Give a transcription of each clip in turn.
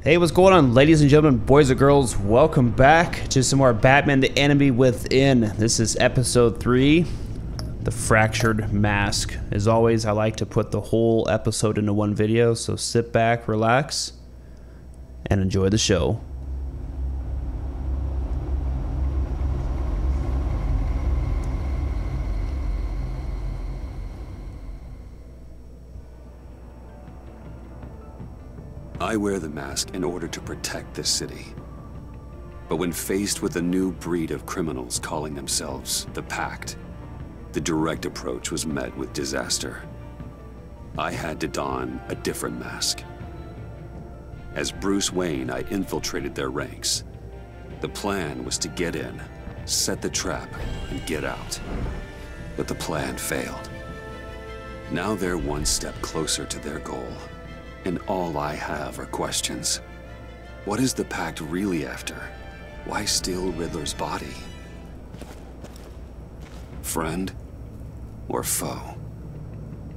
Hey, what's going on, ladies and gentlemen, boys and girls? Welcome back to some more Batman the Enemy Within. This is episode 3, The Fractured Mask. As always, I like to put the whole episode into one video, so sit back, relax, and enjoy the show. I wear the mask in order to protect this city. But when faced with a new breed of criminals calling themselves the Pact, the direct approach was met with disaster. I had to don a different mask. As Bruce Wayne, I infiltrated their ranks. The plan was to get in, set the trap, and get out. But the plan failed. Now they're one step closer to their goal. And all I have are questions. What is the Pact really after? Why steal Riddler's body? Friend or foe?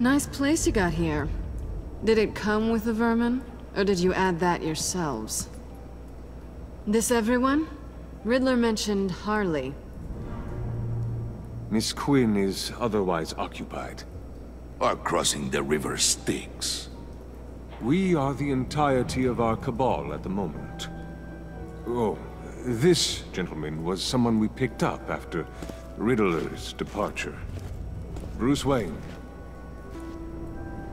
Nice place you got here. Did it come with the vermin? Or did you add that yourselves? This everyone? Riddler mentioned Harley. Miss Quinn is otherwise occupied. Are crossing the river Styx. We are the entirety of our cabal at the moment. Oh, this gentleman was someone we picked up after Riddler's departure. Bruce Wayne.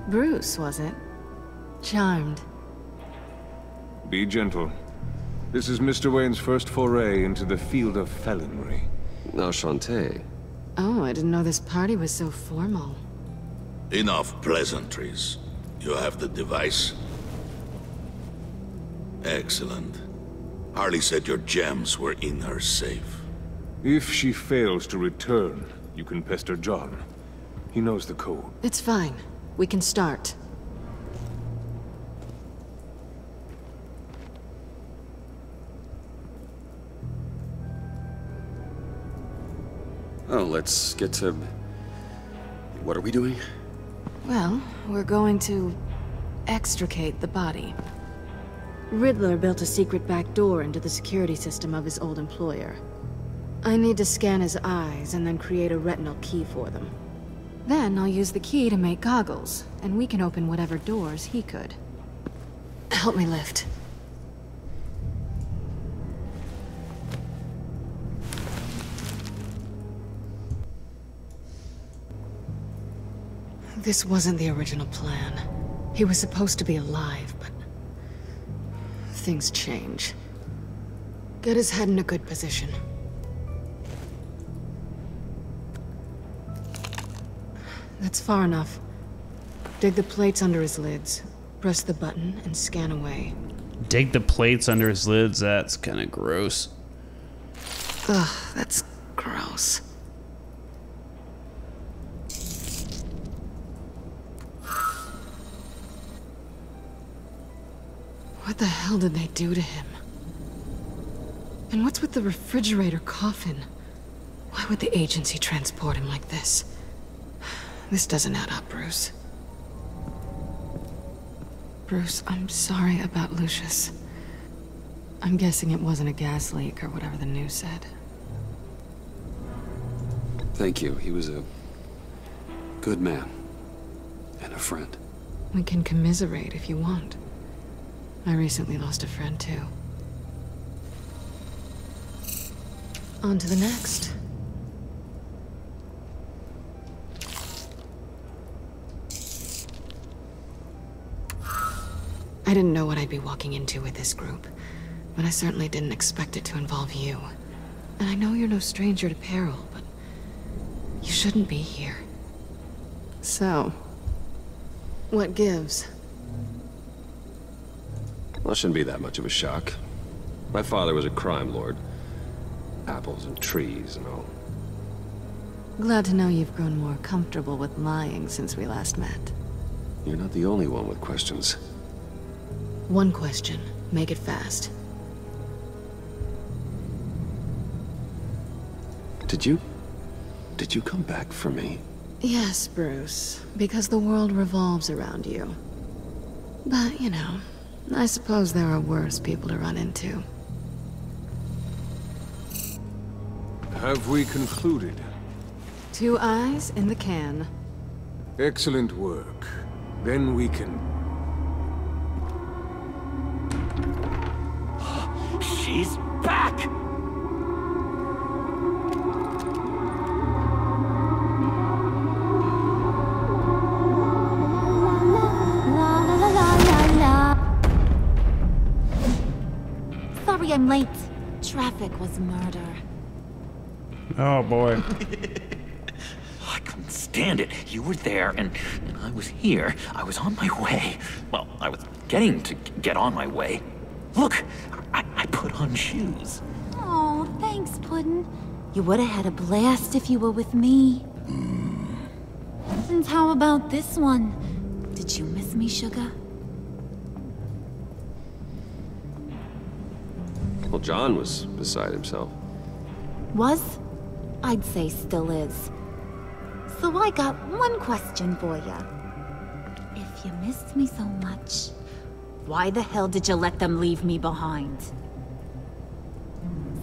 Bruce, was it? Charmed. Be gentle. This is Mr. Wayne's first foray into the field of felonry. Enchanté. Oh, I didn't know this party was so formal. Enough pleasantries. You have the device? Excellent. Harley said your gems were in her safe. If she fails to return, you can pester John. He knows the code. It's fine. We can start. Oh, let's get to... What are we doing? Well, we're going to extricate the body. Riddler built a secret back door into the security system of his old employer. I need to scan his eyes and then create a retinal key for them. Then I'll use the key to make goggles, and we can open whatever doors he could. Help me lift. This wasn't the original plan. He was supposed to be alive, but... things change. Get his head in a good position. That's far enough. Dig the plates under his lids. Press the button and scan away. Dig the plates under his lids? That's kind of gross. Ugh, that's gross. What the hell did they do to him? And what's with the refrigerator coffin? Why would the agency transport him like this? This doesn't add up, Bruce. Bruce, I'm sorry about Lucius. I'm guessing it wasn't a gas leak or whatever the news said. Thank you. He was a good man. And a friend. We can commiserate if you want. I recently lost a friend, too. On to the next. I didn't know what I'd be walking into with this group, but I certainly didn't expect it to involve you. And I know you're no stranger to peril, but you shouldn't be here. So, what gives? Well, it shouldn't be that much of a shock. My father was a crime lord. Apples and trees and all. Glad to know you've grown more comfortable with lying since we last met. You're not the only one with questions. One question. Make it fast. Did you come back for me? Yes, Bruce. Because the world revolves around you. But, you know, I suppose there are worse people to run into. Have we concluded? 2 eyes in the can. Excellent work. Then we can... She's back! Sorry I'm late. Traffic was murder. Oh boy. I couldn't stand it. You were there, and I was here. I was on my way. Well, I was getting to get on my way. Look, I put on shoes. Oh, thanks, Puddin'. You would have had a blast if you were with me. And how about this one? Did you miss me, Sugar? Well, John was beside himself. Was? I'd say still is. So I got one question for ya. If you missed me so much, why the hell did you let them leave me behind?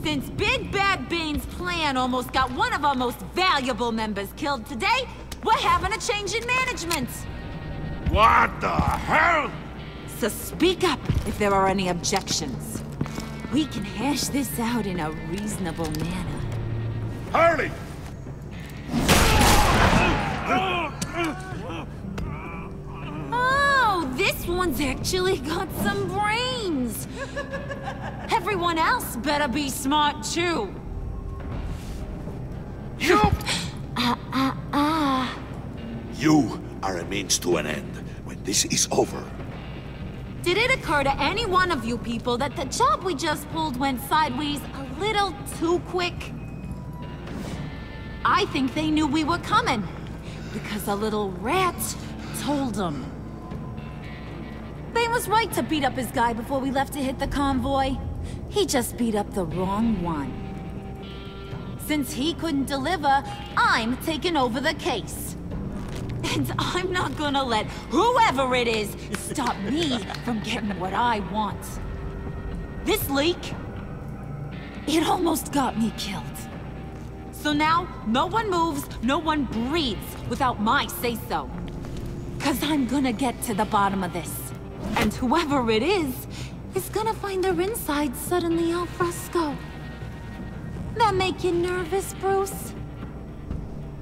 Since Big Bad Bane's plan almost got one of our most valuable members killed today, we're having a change in management. What the hell? So speak up if there are any objections. We can hash this out in a reasonable manner. Harley! Oh, this one's actually got some brains. Everyone else better be smart too. You! You are a means to an end. When this is over, Did it occur to any one of you people that the job we just pulled went sideways a little too quick? I think they knew we were coming, because a little rat told them. Bane was right to beat up his guy before we left to hit the convoy. He just beat up the wrong one. Since he couldn't deliver, I'm taking over the case. And I'm not gonna let whoever it is stop me from getting what I want. This leak, it almost got me killed. So now, no one moves, no one breathes without my say-so. 'Cause I'm gonna get to the bottom of this. And whoever it is gonna find their insides suddenly al fresco. That make you nervous, Bruce?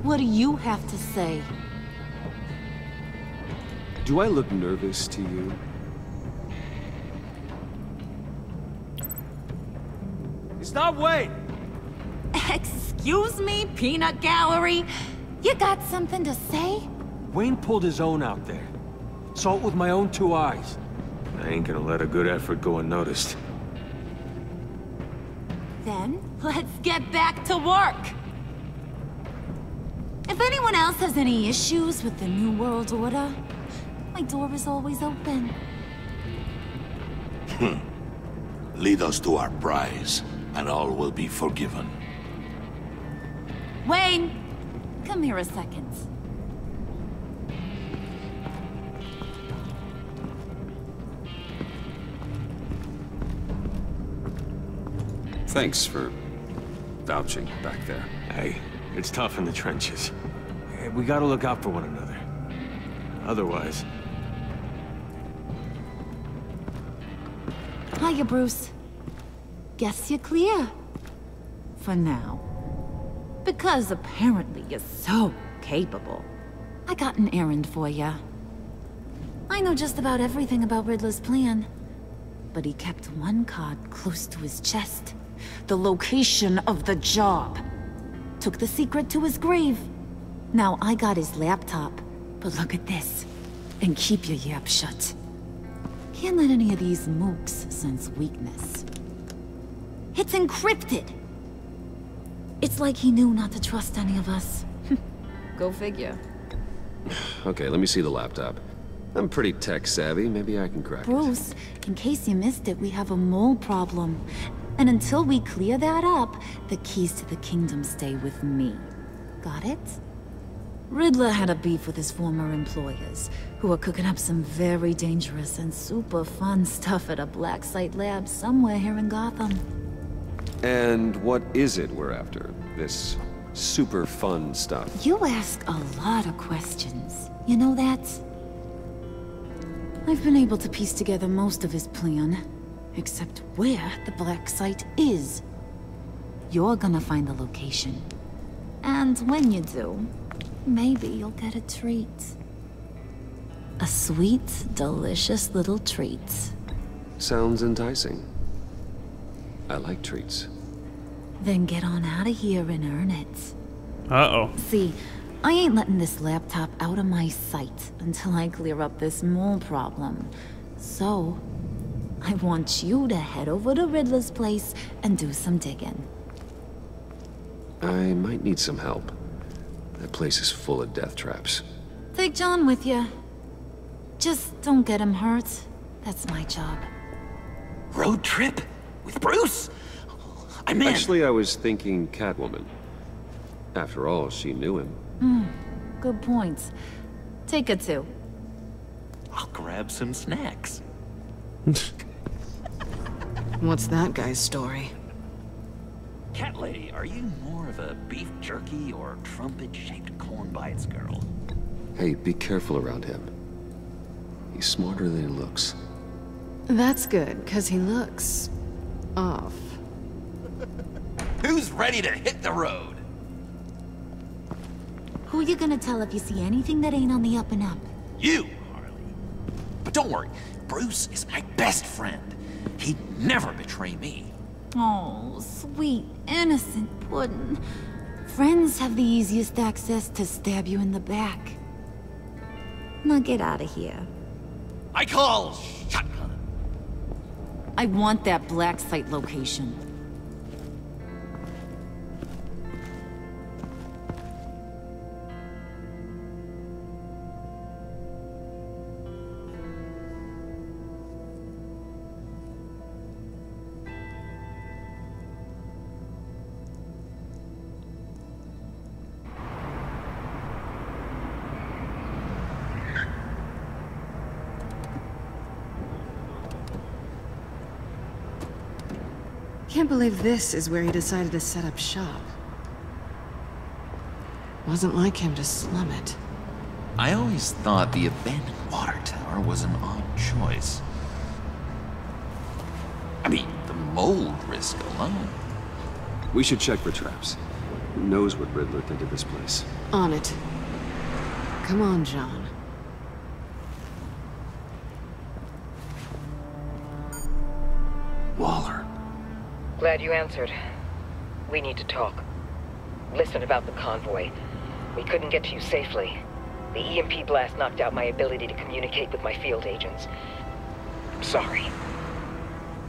What do you have to say? Do I look nervous to you? Stop, wait! Excuse me, peanut gallery? You got something to say? Wayne pulled his own out there. Saw it with my own 2 eyes. I ain't gonna let a good effort go unnoticed. Then, let's get back to work. If anyone else has any issues with the New World Order, my door is always open. lead us to our prize, and all will be forgiven. Wayne, come here a second. Thanks for vouching back there. Hey, it's tough in the trenches. Hey, we gotta look out for one another. Otherwise... Hiya, Bruce. Guess you're clear. For now. Because apparently you're so capable. I got an errand for ya. I know just about everything about Riddler's plan. But he kept one card close to his chest. The location of the job. Took the secret to his grave. Now I got his laptop. But look at this. And keep your yap shut. Can't let any of these mooks sense weakness. It's encrypted. It's like he knew not to trust any of us. Go figure. Okay, let me see the laptop. I'm pretty tech savvy. Maybe I can crack it. Bruce, in case you missed it, we have a mole problem. And until we clear that up, the keys to the kingdom stay with me. Got it? Riddler had a beef with his former employers, who were cooking up some very dangerous and super fun stuff at a black site lab somewhere here in Gotham. And what is it we're after? This super fun stuff? You ask a lot of questions. You know that? I've been able to piece together most of his plan, except where the black site is. You're gonna find the location. And when you do, maybe you'll get a treat. A sweet, delicious little treat. Sounds enticing. I like treats. Then get on out of here and earn it. Uh-oh. See, I ain't letting this laptop out of my sight until I clear up this mole problem. So, I want you to head over to Riddler's place and do some digging. I might need some help. That place is full of death traps. Take John with you. Just don't get him hurt. That's my job. Road trip? With Bruce? I'm in. Actually, I was thinking Catwoman. After all, she knew him. Good point. Take it too. I'll grab some snacks. What's that guy's story? Cat lady, are you more of a beef jerky or trumpet-shaped corn bites girl? Hey, be careful around him. He's smarter than he looks. That's good, because he looks... off. Who's ready to hit the road? Who you gonna tell if you see anything that ain't on the up and up? You, Harley. But don't worry, Bruce is my best friend. He'd never betray me. Oh, sweet, innocent Puddin'. Friends have the easiest access to stab you in the back. Now get out of here. I call shotgun. I want that black site location. Can't believe this is where he decided to set up shop. Wasn't like him to slum it. I always thought the abandoned water tower was an odd choice. I mean, the mold risk alone. We should check for traps. Who knows what Riddler did to this place? On it. Come on, John. Waller. Glad you answered. We need to talk. Listen about the convoy. We couldn't get to you safely. The EMP blast knocked out my ability to communicate with my field agents. I'm sorry.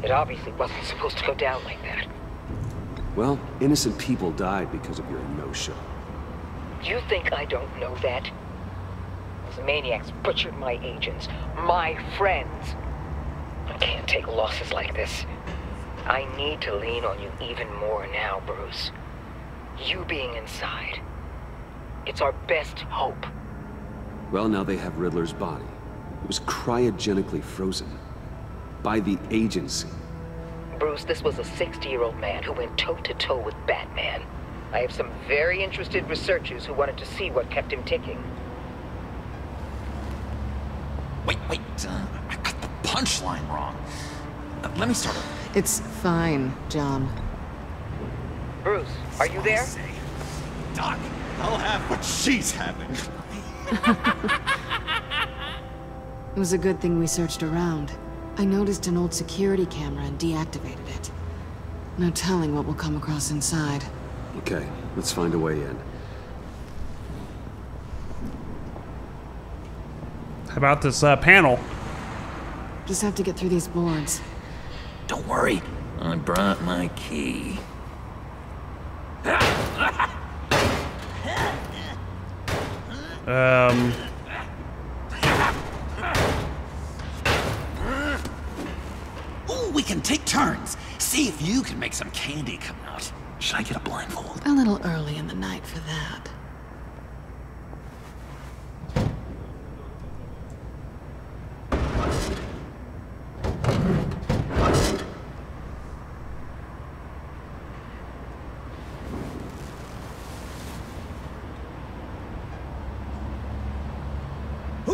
It obviously wasn't supposed to go down like that. Well, innocent people died because of your no-show. You think I don't know that? Those maniacs butchered my agents, my friends. I can't take losses like this. I need to lean on you even more now, Bruce. You being inside. It's our best hope. Well, now they have Riddler's body. It was cryogenically frozen. By the agency. Bruce, this was a 60-year-old man who went toe-to-toe with Batman. I have some very interested researchers who wanted to see what kept him ticking. Wait, I got the punchline wrong. Let me start over. It's fine, John. Bruce, are you there? Doc, I'll have what she's having. It was a good thing we searched around. I noticed an old security camera and deactivated it. No telling what we'll come across inside. Okay, let's find a way in. How about this panel? Just have to get through these boards. Don't worry, I brought my key. Ooh, we can take turns. See if you can make some candy come out. Should I get a blindfold? A little early in the night for that.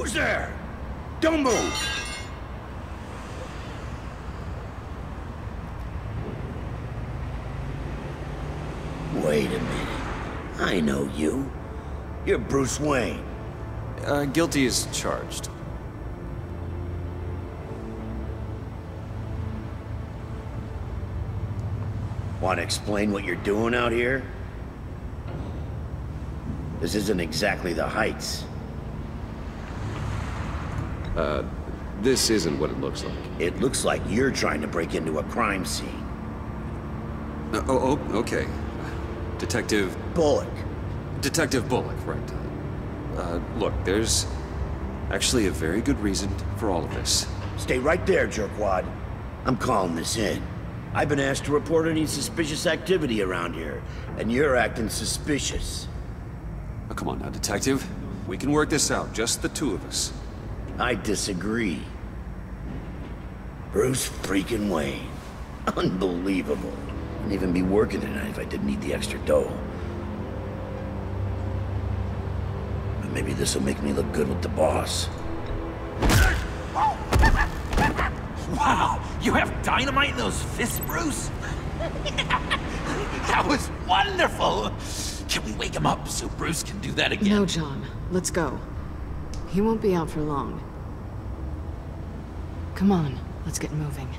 Who's there? Don't move! Wait a minute. I know you. You're Bruce Wayne. Guilty as charged. Want to explain what you're doing out here? This isn't exactly the Heights. This isn't what it looks like. It looks like you're trying to break into a crime scene. Okay. Detective... Bullock. Detective Bullock, right. Look, there's actually a very good reason for all of this. Stay right there, jerkwad. I'm calling this in. I've been asked to report any suspicious activity around here, and you're acting suspicious. Oh, come on now, Detective. We can work this out, just the two of us. I disagree. Bruce freaking Wayne. Unbelievable. Wouldn't even be working tonight if I didn't need the extra dough. But maybe this'll make me look good with the boss. Wow, you have dynamite in those fists, Bruce? That was wonderful! Can we wake him up so Bruce can do that again? No, John. Let's go. He won't be out for long. Come on, let's get moving.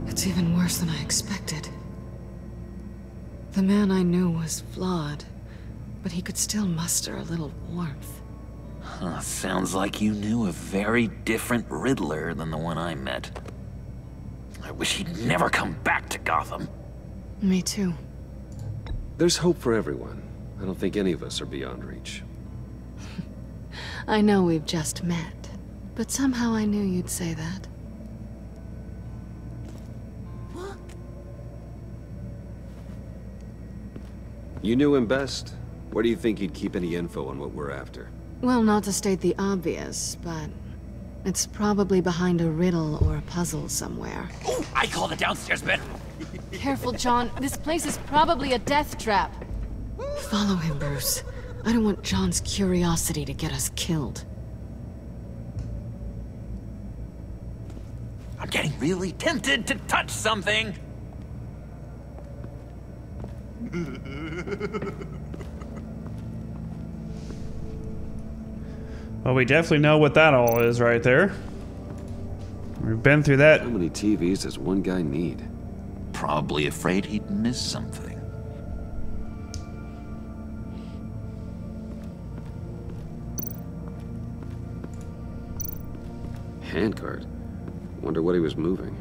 It's even worse than I expected. The man I knew was flawed, but he could still muster a little warmth. Huh, sounds like you knew a very different Riddler than the one I met. I wish he'd never come back to Gotham. Me too. There's hope for everyone. I don't think any of us are beyond reach. I know we've just met, but somehow I knew you'd say that. You knew him best. Where do you think he'd keep any info on what we're after? Well, not to state the obvious, but it's probably behind a riddle or a puzzle somewhere. Ooh, I call the downstairs bedroom. Careful, John. This place is probably a death trap. Follow him, Bruce. I don't want John's curiosity to get us killed. I'm getting really tempted to touch something. Well, we definitely know what that all is right there. We've been through that. How many TVs does one guy need? Probably afraid he'd miss something. Handcart. Wonder what he was moving.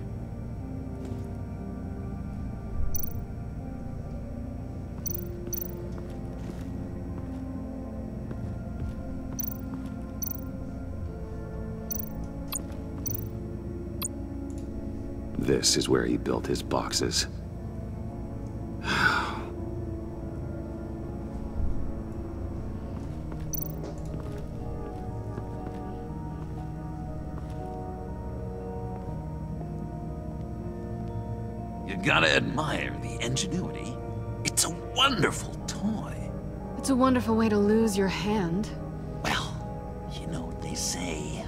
This is where he built his boxes. You gotta admire the ingenuity. It's a wonderful toy. It's a wonderful way to lose your hand. Well, you know what they say.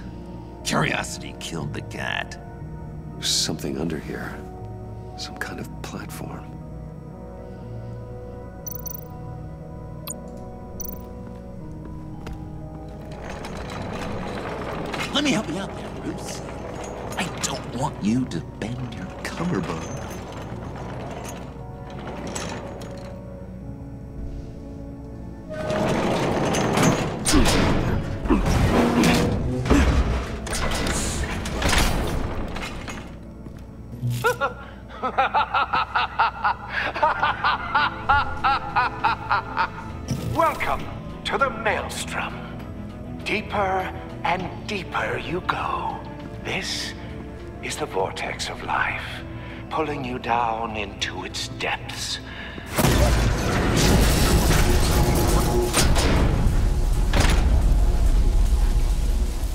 Curiosity killed the cat. There's something under here. Some kind of platform. Let me help you out there, Bruce. I don't want you to bend your collarbone. Welcome to the Maelstrom. Deeper and deeper you go. This is the vortex of life, pulling you down into its depths.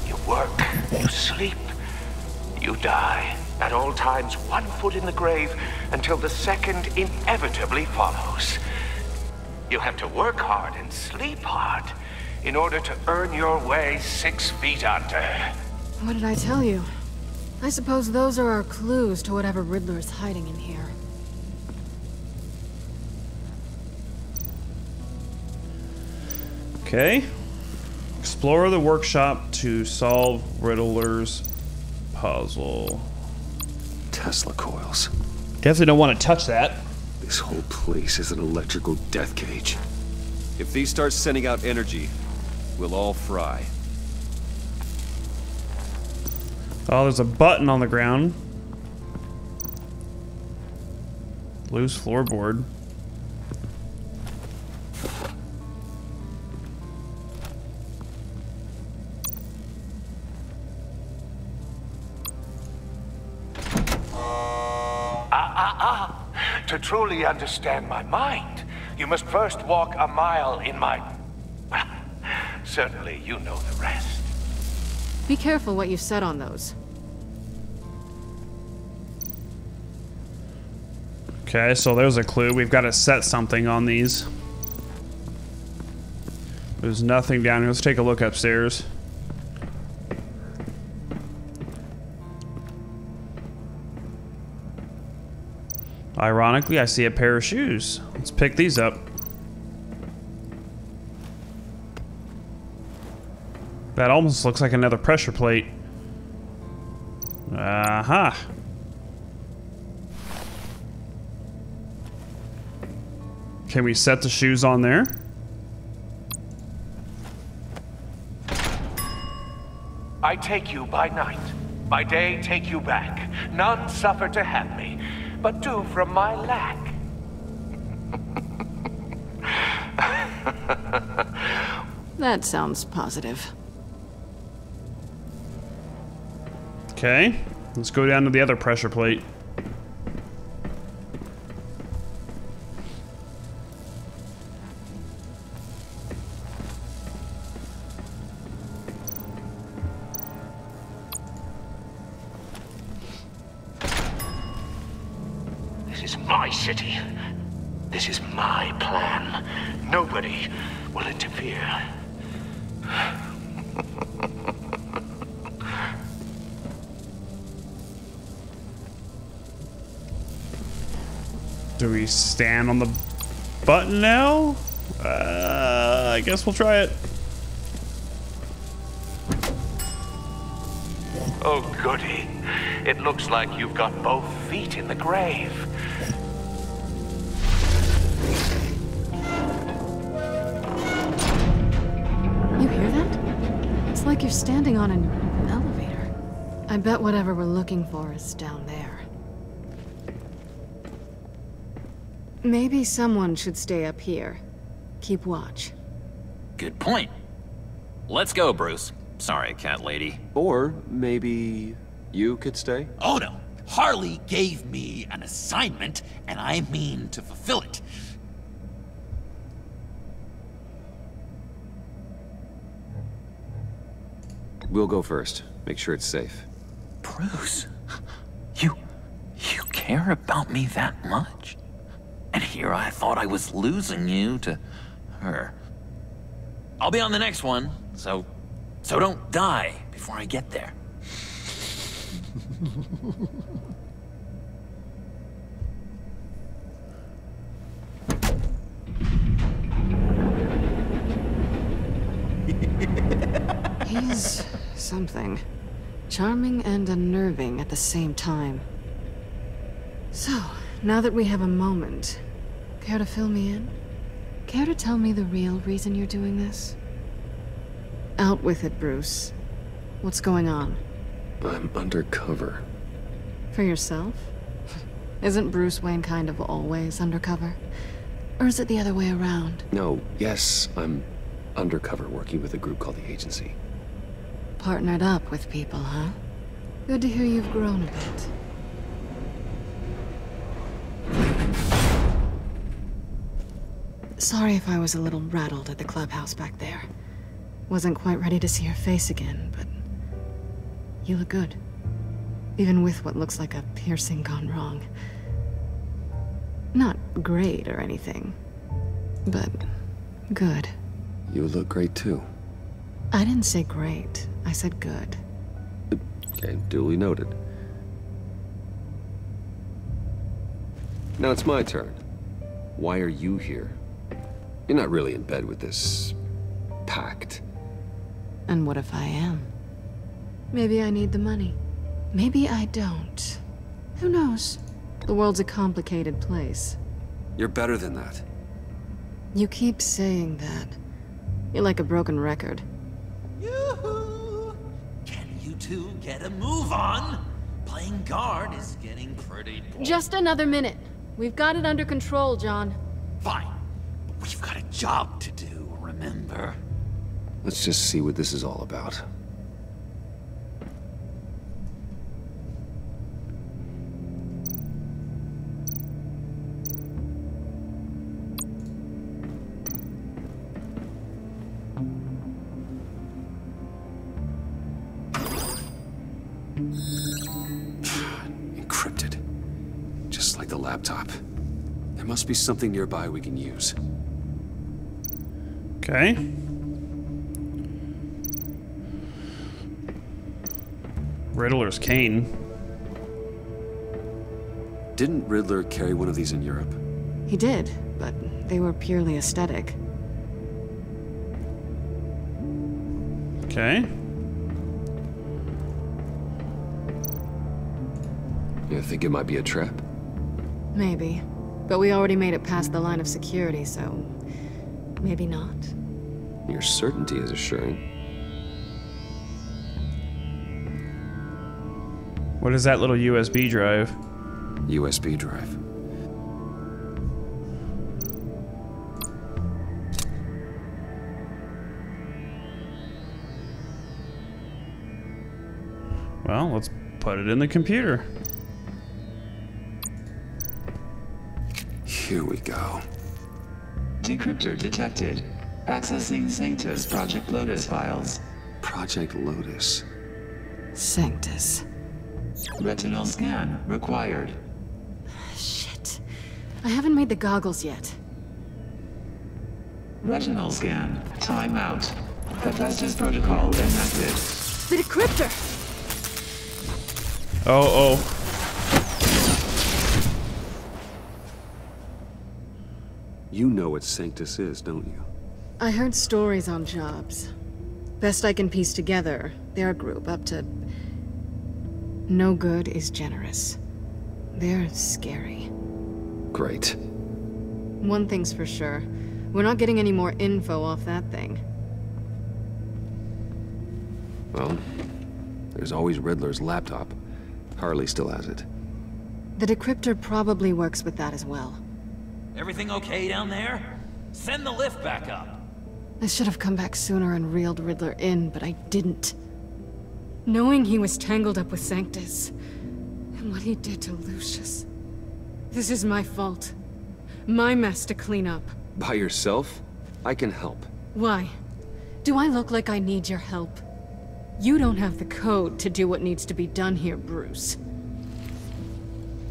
You work, you sleep, you die. At all times, 1 foot in the grave until the second inevitably follows. You have to work hard and sleep hard in order to earn your way 6 feet under. What did I tell you? I suppose those are our clues to whatever Riddler is hiding in here. Okay. Explore the workshop to solve Riddler's puzzle. Tesla coils. Definitely don't want to touch that. This whole place is an electrical death cage. If these start sending out energy, we'll all fry. Oh, there's a button on the ground. Loose floorboard. To truly understand my mind, you must first walk a mile in my... Well, certainly you know the rest. Be careful what you set on those. Okay, so there's a clue. We've got to set something on these. There's nothing down here. Let's take a look upstairs. Ironically, I see a pair of shoes. Let's pick these up. That almost looks like another pressure plate. Aha. Can we set the shoes on there? I take you by night. By day, take you back. None suffer to have me, but do from my lack. That sounds positive. Okay, let's go down to the other pressure plate. This is my city. This is my plan. Nobody will interfere. Do we stand on the button now? I guess we'll try it. Oh, goody. It looks like you've got both feet in the grave. You hear that? It's like you're standing on an elevator. I bet whatever we're looking for is down there. Maybe someone should stay up here. Keep watch. Good point. Let's go, Bruce. Sorry, cat lady. Or maybe you could stay? Oh no. Harley gave me an assignment, and I mean to fulfill it. We'll go first. Make sure it's safe. Bruce, you care about me that much? And here I thought I was losing you to her. I'll be on the next one, so don't die before I get there. He's something. Charming and unnerving at the same time. So, now that we have a moment, care to fill me in? Care to tell me the real reason you're doing this? Out with it, Bruce. What's going on? I'm undercover. For yourself? Isn't Bruce Wayne kind of always undercover? Or is it the other way around? No, yes, I'm undercover working with a group called the Agency. partnered up with people, huh? Good to hear you've grown a bit. Sorry if I was a little rattled at the clubhouse back there. Wasn't quite ready to see your face again, but you look good. Even with what looks like a piercing gone wrong. Not great or anything, but good. You look great too. I didn't say great, I said good. Okay, duly noted. Now it's my turn. Why are you here? You're not really in bed with this pact. And what if I am? Maybe I need the money. Maybe I don't. Who knows? The world's a complicated place. You're better than that. You keep saying that. You're like a broken record. Yoo-hoo! Can you two get a move on? Playing guard is getting pretty boring. Just another minute. We've got it under control, John. Fine. We've got a job to do, remember? Let's just see what this is all about. Encrypted. Just like the laptop. There must be something nearby we can use. Okay. Riddler's cane. Didn't Riddler carry one of these in Europe? He did, but they were purely aesthetic. Okay. You think it might be a trap? Maybe. But we already made it past the line of security, so maybe not. Your certainty is assuring. What is that little USB drive? USB drive. Well, let's put it in the computer. Here we go. Decryptor detected. Accessing Sanctus Project Lotus files. Project Lotus. Sanctus. Retinal scan required. Shit. I haven't made the goggles yet. Retinal scan. Timeout. Hephaestus protocol enacted. The decryptor! Oh. You know what Sanctus is, don't you? I heard stories on jobs. Best I can piece together, they're a group up to... No good is generous. They're scary. Great. One thing's for sure. We're not getting any more info off that thing. Well, there's always Riddler's laptop. Harley still has it. The decryptor probably works with that as well. Everything okay down there? Send the lift back up. I should have come back sooner and reeled Riddler in, but I didn't. Knowing he was tangled up with Sanctus, and what he did to Lucius. This is my fault. My mess to clean up. By yourself? I can help. Why? Do I look like I need your help? You don't have the code to do what needs to be done here, Bruce.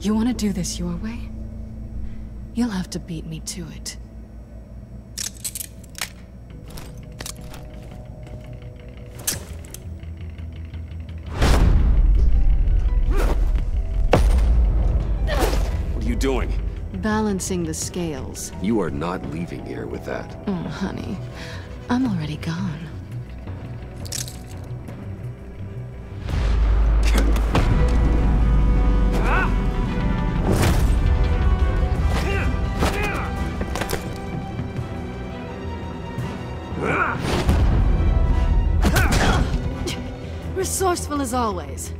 You want to do this your way? You'll have to beat me to it. What are you doing? Balancing the scales. You are not leaving here with that. Oh, honey. I'm already gone. Resourceful as always.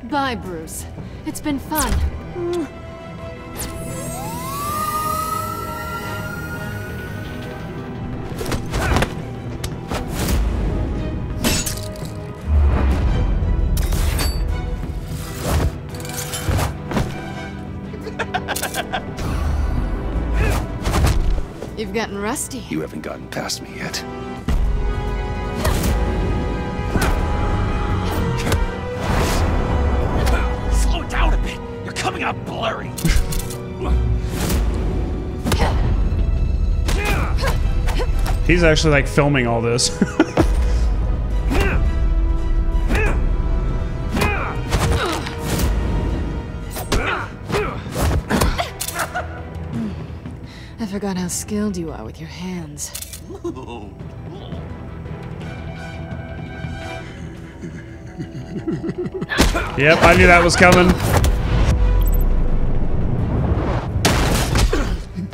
Bye, Bruce. It's been fun. You've gotten rusty. You haven't gotten past me yet. Slow down a bit. You're coming out blurry. He's actually like filming all this. I forgot how skilled you are with your hands. Yep, I knew that was coming.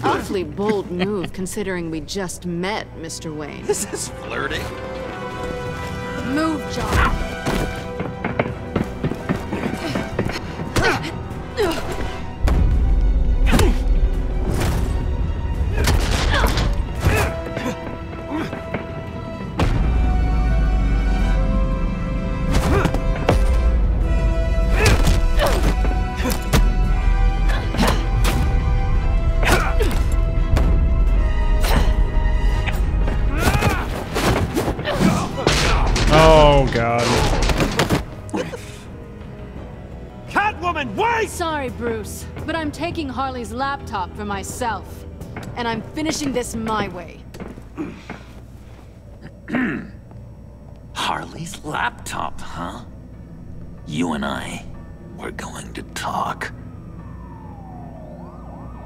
Awfully bold move considering we just met, Mr. Wayne. This is flirting. Move, John. Oh, God. Catwoman, wait! Sorry, Bruce, but I'm taking Harley's laptop for myself. And I'm finishing this my way. Harley's laptop, huh? You and I, we're going to talk.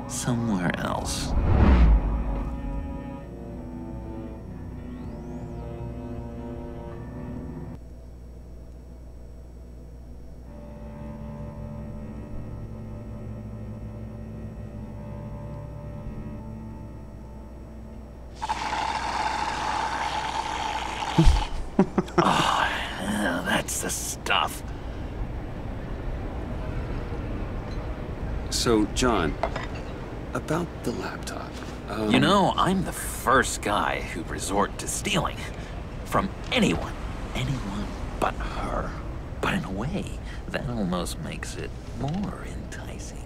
Somewhere else. Oh, yeah, that's the stuff. So, John, about the laptop. You know, I'm the first guy who'd resort to stealing. From anyone. Anyone but her. But in a way, that almost makes it more enticing.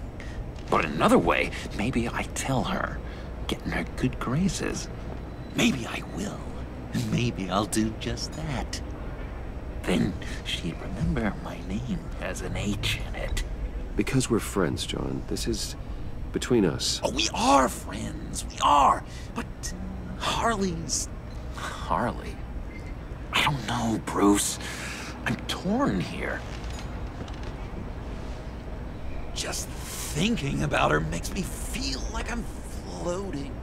But in another way, maybe I tell her, get in her good graces. Maybe I will. And maybe I'll do just that. Then she'd remember my name has an H in it. Because we're friends, John. This is between us. Oh, we are friends. We are. But Harley's... Harley. I don't know, Bruce. I'm torn here. Just thinking about her makes me feel like I'm floating.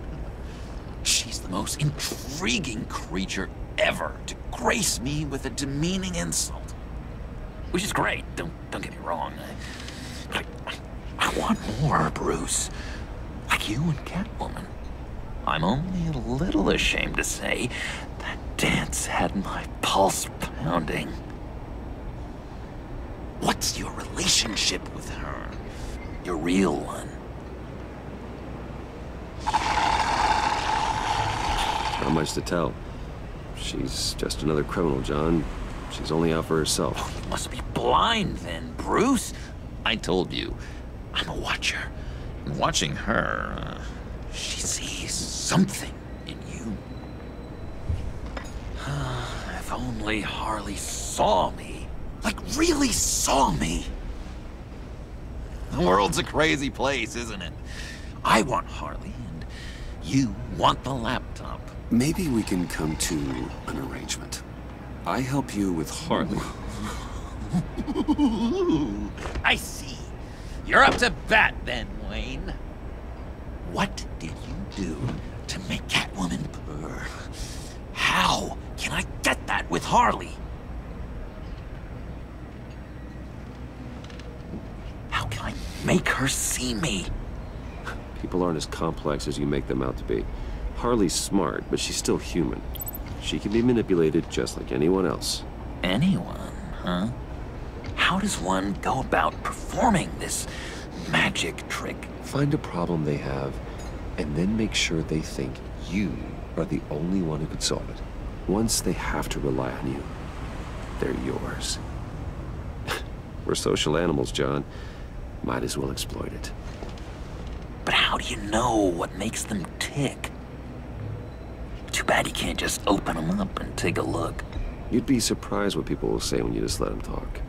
She's the most intriguing creature ever to grace me with a demeaning insult. Which is great, don't get me wrong. But I want more, Bruce. Like you and Catwoman. I'm only a little ashamed to say that dance had my pulse pounding. What's your relationship with her? Your real one? Not much to tell. She's just another criminal, John. She's only out for herself. Oh, you must be blind then, Bruce. I told you, I'm a watcher. And watching her, she sees something in you. If only Harley saw me. Like, really saw me. The world's a crazy place, isn't it? I want Harley, and you want the laptop. Maybe we can come to an arrangement. I help you with Harley. I see. You're up to bat then, Wayne. What did you do to make Catwoman purr? How can I get that with Harley? How can I make her see me? People aren't as complex as you make them out to be. Harley's smart, but she's still human. She can be manipulated just like anyone else. Anyone, huh? How does one go about performing this magic trick. Find a problem they have, and then make sure they think you are the only one who could solve it. Once they have to rely on you, they're yours. We're social animals, John. Might as well exploit it. But how do you know what makes them tick? Too bad you can't just open them up and take a look. You'd be surprised what people will say when you just let them talk.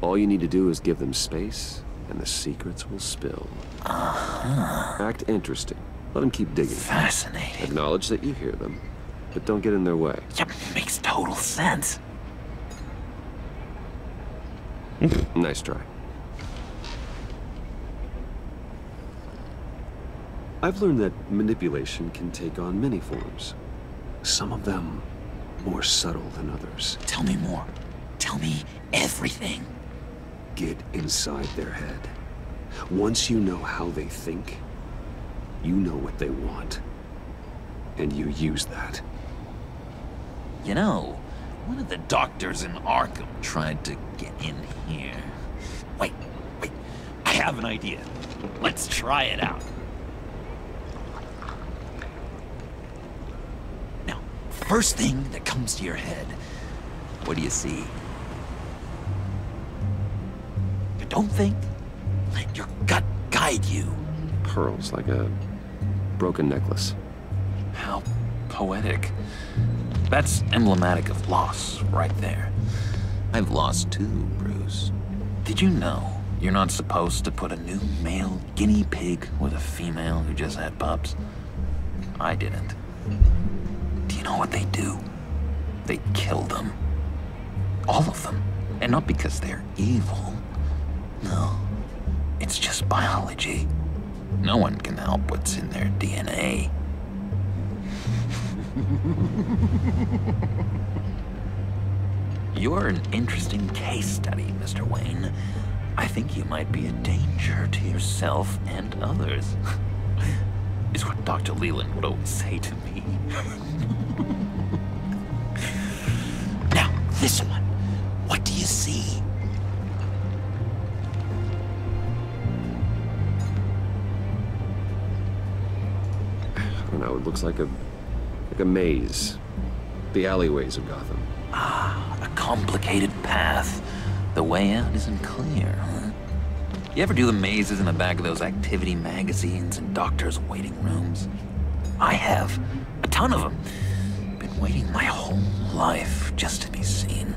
All you need to do is give them space, and the secrets will spill. Act interesting. Let them keep digging. Fascinating. Acknowledge that you hear them, but don't get in their way. Yeah, makes total sense. Nice try. I've learned that manipulation can take on many forms. Some of them more subtle than others. Tell me more. Tell me everything. Get inside their head. Once you know how they think, you know what they want. And you use that. You know, one of the doctors in Arkham tried to get in here. Wait. I have an idea. Let's try it out. Now, first thing that comes to your head, what do you see? You don't think? Let your gut guide you. Pearls, like a broken necklace. How poetic. That's emblematic of loss, right there. I've lost too, Bruce. Did you know you're not supposed to put a new male guinea pig with a female who just had pups? I didn't. Do you know what they do? They kill them. All of them. And not because they're evil. No. It's just biology. No one can help what's in their DNA. You're an interesting case study, Mr. Wayne. I think you might be a danger to yourself and others. Is what Dr. Leland would always say to me. Now, this one. What do you see? I don't know, it looks like a maze. The alleyways of Gotham. Ah, a complicated path. The way out isn't clear, huh? You ever do the mazes in the back of those activity magazines and doctors' waiting rooms? I have. A ton of them. Been waiting my whole life just to be seen.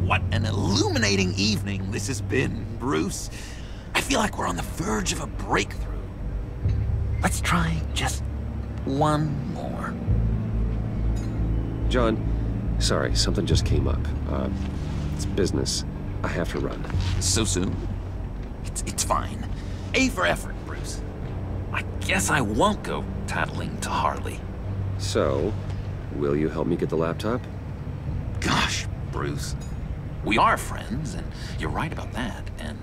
What an illuminating evening this has been, Bruce. I feel like we're on the verge of a breakthrough. Let's try just one more. John, sorry, something just came up. It's business. I have to run. So soon? It's fine. A for effort, Bruce. I guess I won't go tattling to Harley. So, will you help me get the laptop? Gosh, Bruce. We are friends, and you're right about that. And,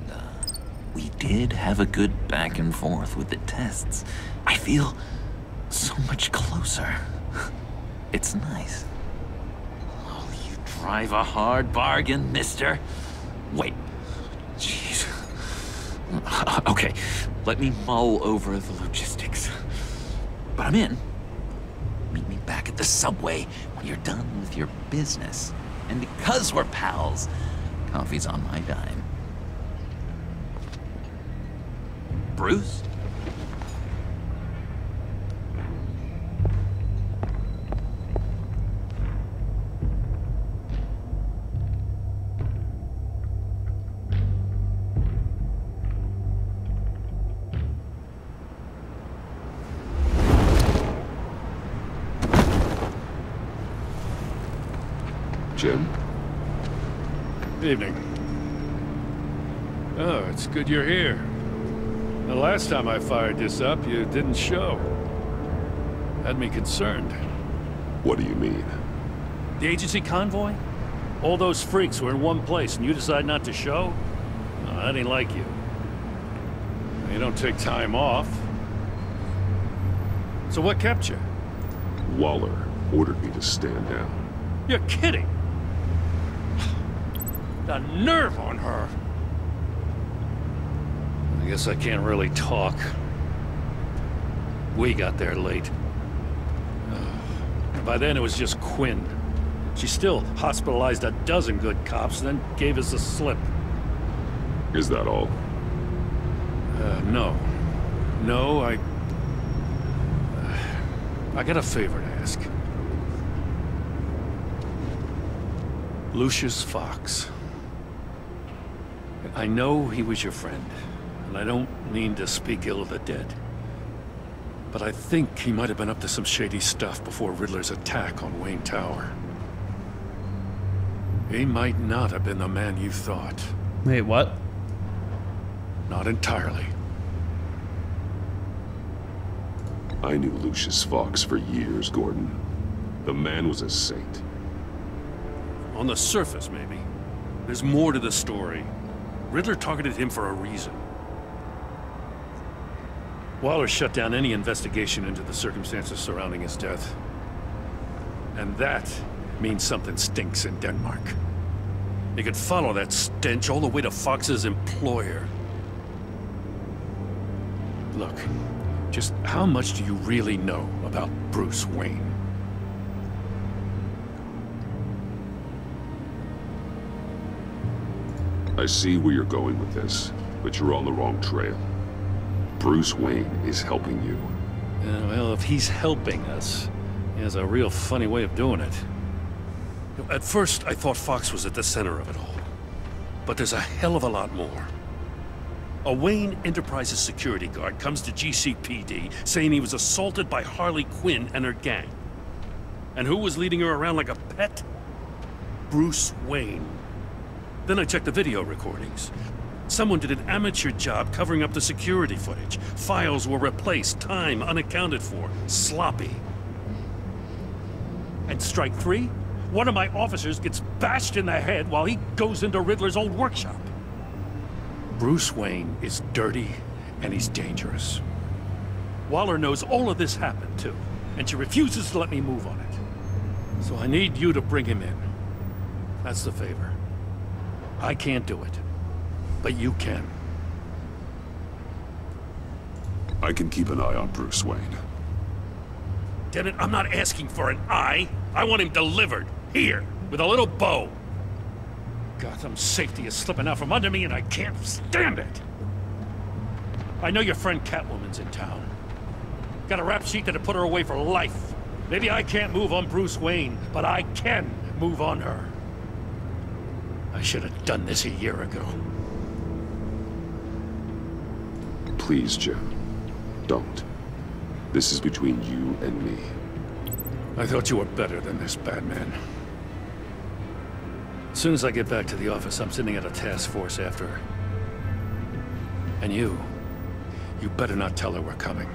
we did have a good back and forth with the tests. I feel so much closer. It's nice. Oh, you drive a hard bargain, mister. Wait. Jeez. Okay, let me mull over the logistics. But I'm in. Meet me back at the subway when you're done with your business. And because we're pals, coffee's on my dime. Bruce? Jim? Evening. Oh, it's good you're here. The last time I fired this up, you didn't show. Had me concerned. What do you mean? The agency convoy? All those freaks were in one place and you decide not to show? No, that ain't like you. You don't take time off. So what kept you? Waller ordered me to stand down. You're kidding! The nerve on her! I guess I can't really talk. We got there late. By then it was just Quinn. She still hospitalized a dozen good cops, then gave us a slip. Is that all? No. No, I got a favor to ask. Lucius Fox. I know he was your friend, and I don't mean to speak ill of the dead. But I think he might have been up to some shady stuff before Riddler's attack on Wayne Tower. He might not have been the man you thought. Wait, what? Not entirely. I knew Lucius Fox for years, Gordon. The man was a saint. On the surface, maybe. There's more to the story. Riddler targeted him for a reason. Waller shut down any investigation into the circumstances surrounding his death. And that means something stinks in Denmark. You could follow that stench all the way to Fox's employer. Look, just how much do you really know about Bruce Wayne? I see where you're going with this, but you're on the wrong trail. Bruce Wayne is helping you. Well, if he's helping us, he has a real funny way of doing it. At first, I thought Fox was at the center of it all. But there's a hell of a lot more. A Wayne Enterprises security guard comes to GCPD saying he was assaulted by Harley Quinn and her gang. And who was leading her around like a pet? Bruce Wayne. Then I checked the video recordings. Someone did an amateur job covering up the security footage. Files were replaced, time unaccounted for, sloppy. And strike three? One of my officers gets bashed in the head while he goes into Riddler's old workshop. Bruce Wayne is dirty and he's dangerous. Waller knows all of this happened too, and she refuses to let me move on it. So I need you to bring him in. That's the favor. I can't do it, but you can. I can keep an eye on Bruce Wayne. Damn it, I'm not asking for an eye. I want him delivered, here, with a little bow. Gotham's safety is slipping out from under me and I can't stand it. I know your friend Catwoman's in town. Got a rap sheet that'd put her away for life. Maybe I can't move on Bruce Wayne, but I can move on her. I should have done this a year ago. Please, Jim. Don't. This is between you and me. I thought you were better than this, Batman. As soon as I get back to the office, I'm sending out a task force after her. And you better not tell her we're coming.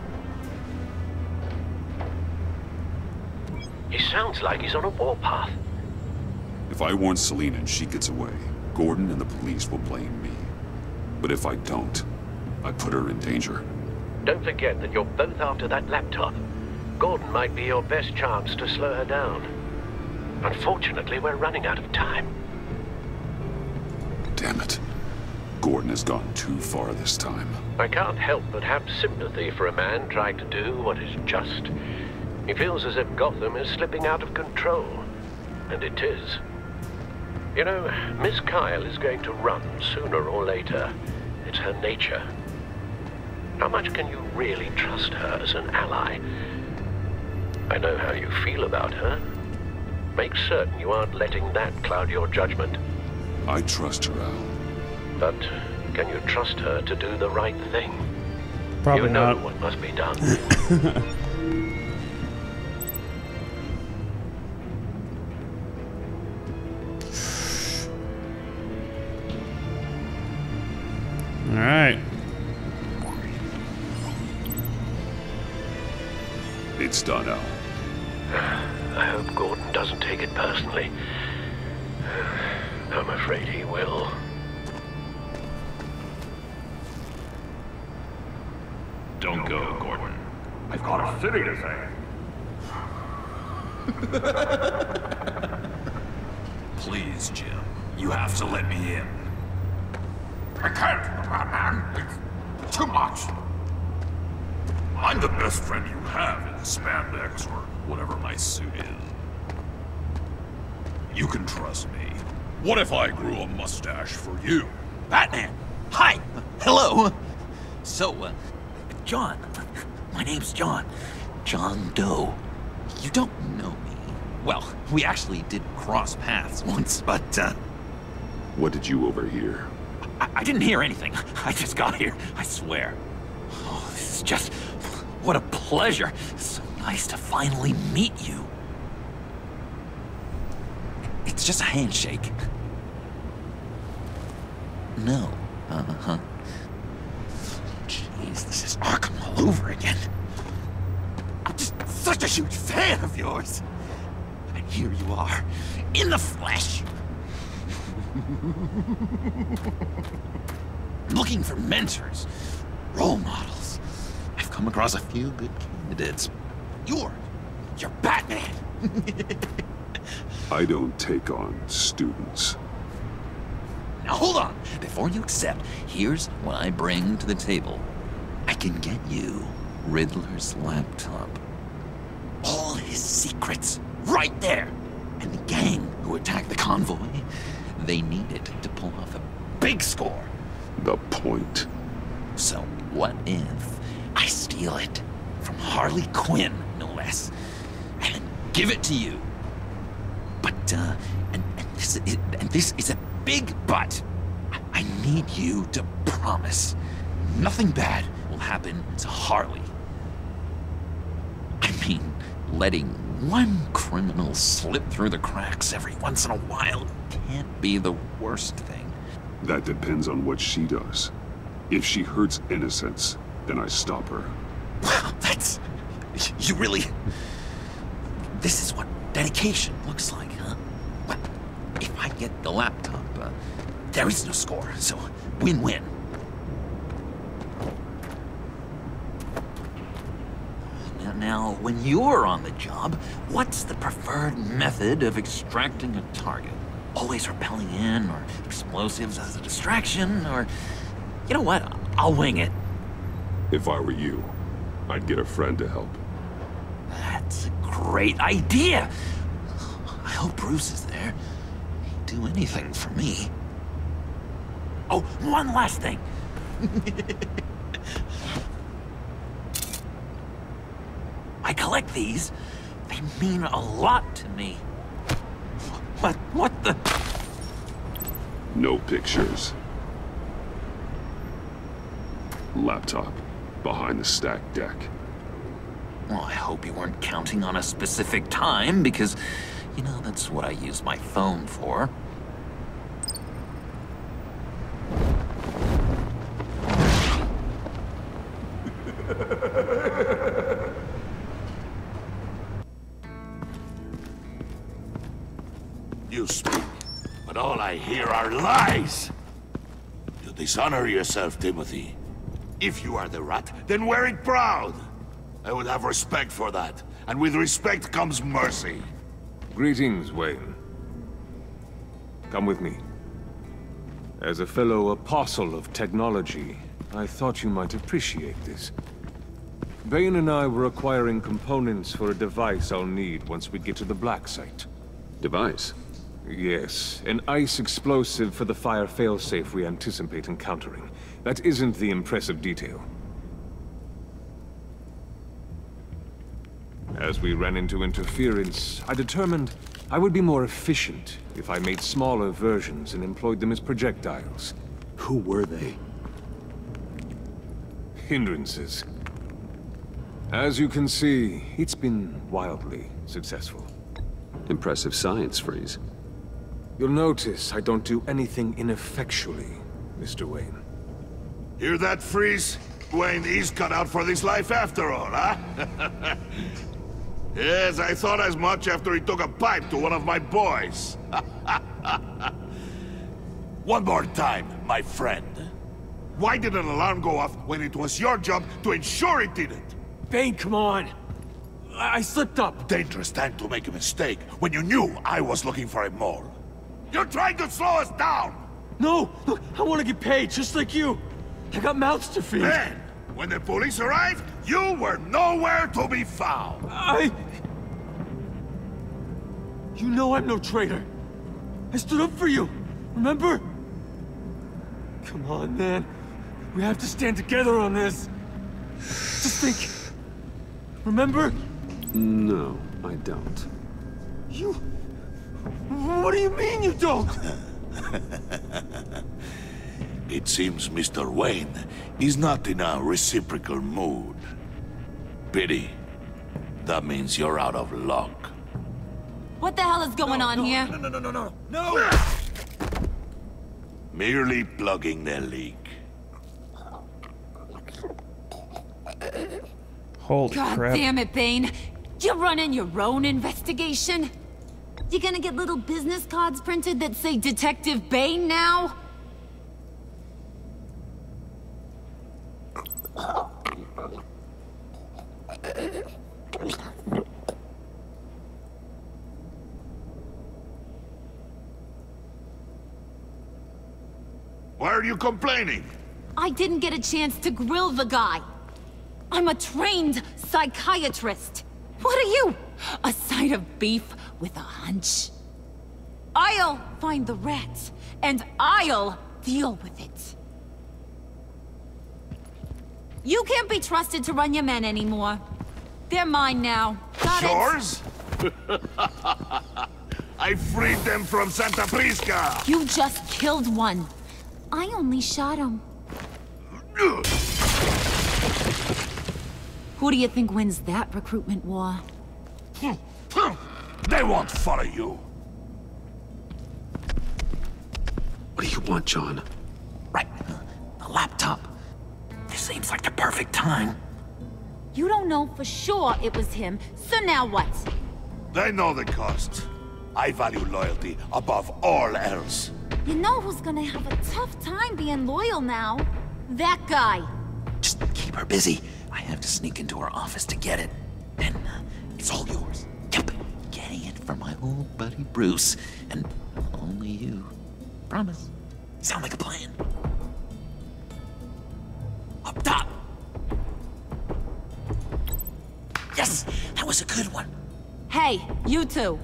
He sounds like he's on a warpath. If I warn Selina and she gets away, Gordon and the police will blame me. But if I don't, I put her in danger. Don't forget that you're both after that laptop. Gordon might be your best chance to slow her down. Unfortunately, we're running out of time. Damn it. Gordon has gone too far this time. I can't help but have sympathy for a man trying to do what is just. He feels as if Gotham is slipping out of control. And it is. You know, Miss Kyle is going to run sooner or later. It's her nature. How much can you really trust her as an ally? I know how you feel about her. Make certain you aren't letting that cloud your judgment. I trust her, Al. But can you trust her to do the right thing? Probably you know not. what must be done. All right. It's done, Al. I hope Gordon doesn't take it personally. I'm afraid he will. Don't go, Gordon. I've got a city to save. Please, Jim. You have to let me in. I can't, Batman. too much! I'm the best friend you have in the spandex, or whatever my suit is. You can trust me. What if I grew a mustache for you? Batman! Hi! Hello! So, John. My name's John. John Doe. You don't know me. Well, we actually did cross paths once, but, What did you overhear? I didn't hear anything. I just got here, I swear. Oh, this is just... what a pleasure. It's so nice to finally meet you. It's just a handshake. No. Uh-huh. Jeez, this is Arkham all over again. I'm just such a huge fan of yours. And here you are, in the flesh. Looking for mentors, role models. I've come across a few good candidates. You're Batman. I don't take on students. Now hold on. Before you accept, here's what I bring to the table. I can get you Riddler's laptop. All his secrets, right there. And the gang who attacked the convoy, they need it to pull off a big score. The point. So what if I steal it from Harley Quinn, no less, and give it to you? But, and this is a big but. I need you to promise nothing bad will happen to Harley. I mean, letting one criminal slip through the cracks every once in a while can't be the worst thing. That depends on what she does. If she hurts innocents, then I stop her. Wow, that's... you really... This is what dedication looks like, huh? Well, if I get the laptop, there is no score, so win-win. Now, when you're on the job, what's the preferred method of extracting a target? Always rappelling in, or explosives as a distraction, or... You know what? I'll wing it. If I were you, I'd get a friend to help. That's a great idea! I hope Bruce is there. He'd do anything for me. Oh, one last thing. I collect these. They mean a lot to me. What the? No pictures. Laptop behind the stacked deck. Well, I hope you weren't counting on a specific time, because, you know, that's what I use my phone for. You speak, but all I hear are lies! You dishonor yourself, Timothy. If you are the rat, then wear it proud! I would have respect for that, and with respect comes mercy. Greetings, Wayne. Come with me. As a fellow apostle of technology, I thought you might appreciate this. Bane and I were acquiring components for a device I'll need once we get to the Black Site. Device? Yes, an ice explosive for the fire failsafe we anticipate encountering. That isn't the impressive detail. As we ran into interference, I determined I would be more efficient if I made smaller versions and employed them as projectiles. Who were they? Hindrances. As you can see, it's been wildly successful. Impressive science, Freeze. You'll notice I don't do anything ineffectually, Mr. Wayne. Hear that, Freeze? Wayne is cut out for this life after all, huh? Yes, I thought as much after he took a pipe to one of my boys. One more time, my friend. Why did an alarm go off when it was your job to ensure it didn't? Bane, come on! I slipped up! Dangerous time to make a mistake when you knew I was looking for a mole. You're trying to slow us down! No! Look, I want to get paid, just like you! I got mouths to feed. Then, when the police arrived, you were nowhere to be found. You know I'm no traitor. I stood up for you, remember? Come on, man. We have to stand together on this. Just think. Remember? No, I don't. You... What do you mean you don't? It seems Mr. Wayne is not in a reciprocal mood. Pity. That means you're out of luck. What the hell is going on here? No! Merely plugging the leak. Holy God crap. damn it, Bane. You're running your own investigation? You gonna get little business cards printed that say Detective Bane now? Why are you complaining? I didn't get a chance to grill the guy. I'm a trained psychiatrist. What are you? A side of beef with a hunch? I'll find the rat, and I'll deal with it. You can't be trusted to run your men anymore. They're mine now. Got it? Yours? I freed them from Santa Prisca! You just killed one. I only shot him. Who do you think wins that recruitment war? They won't follow you. What do you want, John? Right. The laptop. This seems like the perfect time. You don't know for sure it was him, so now what? They know the cost. I value loyalty above all else. You know who's gonna have a tough time being loyal now? That guy. Just keep her busy. I have to sneak into her office to get it. And it's all yours. Yep. Getting it for my old buddy Bruce. And only you. Promise. Sound like a plan. Up top. Yes! That was a good one. Hey, you two.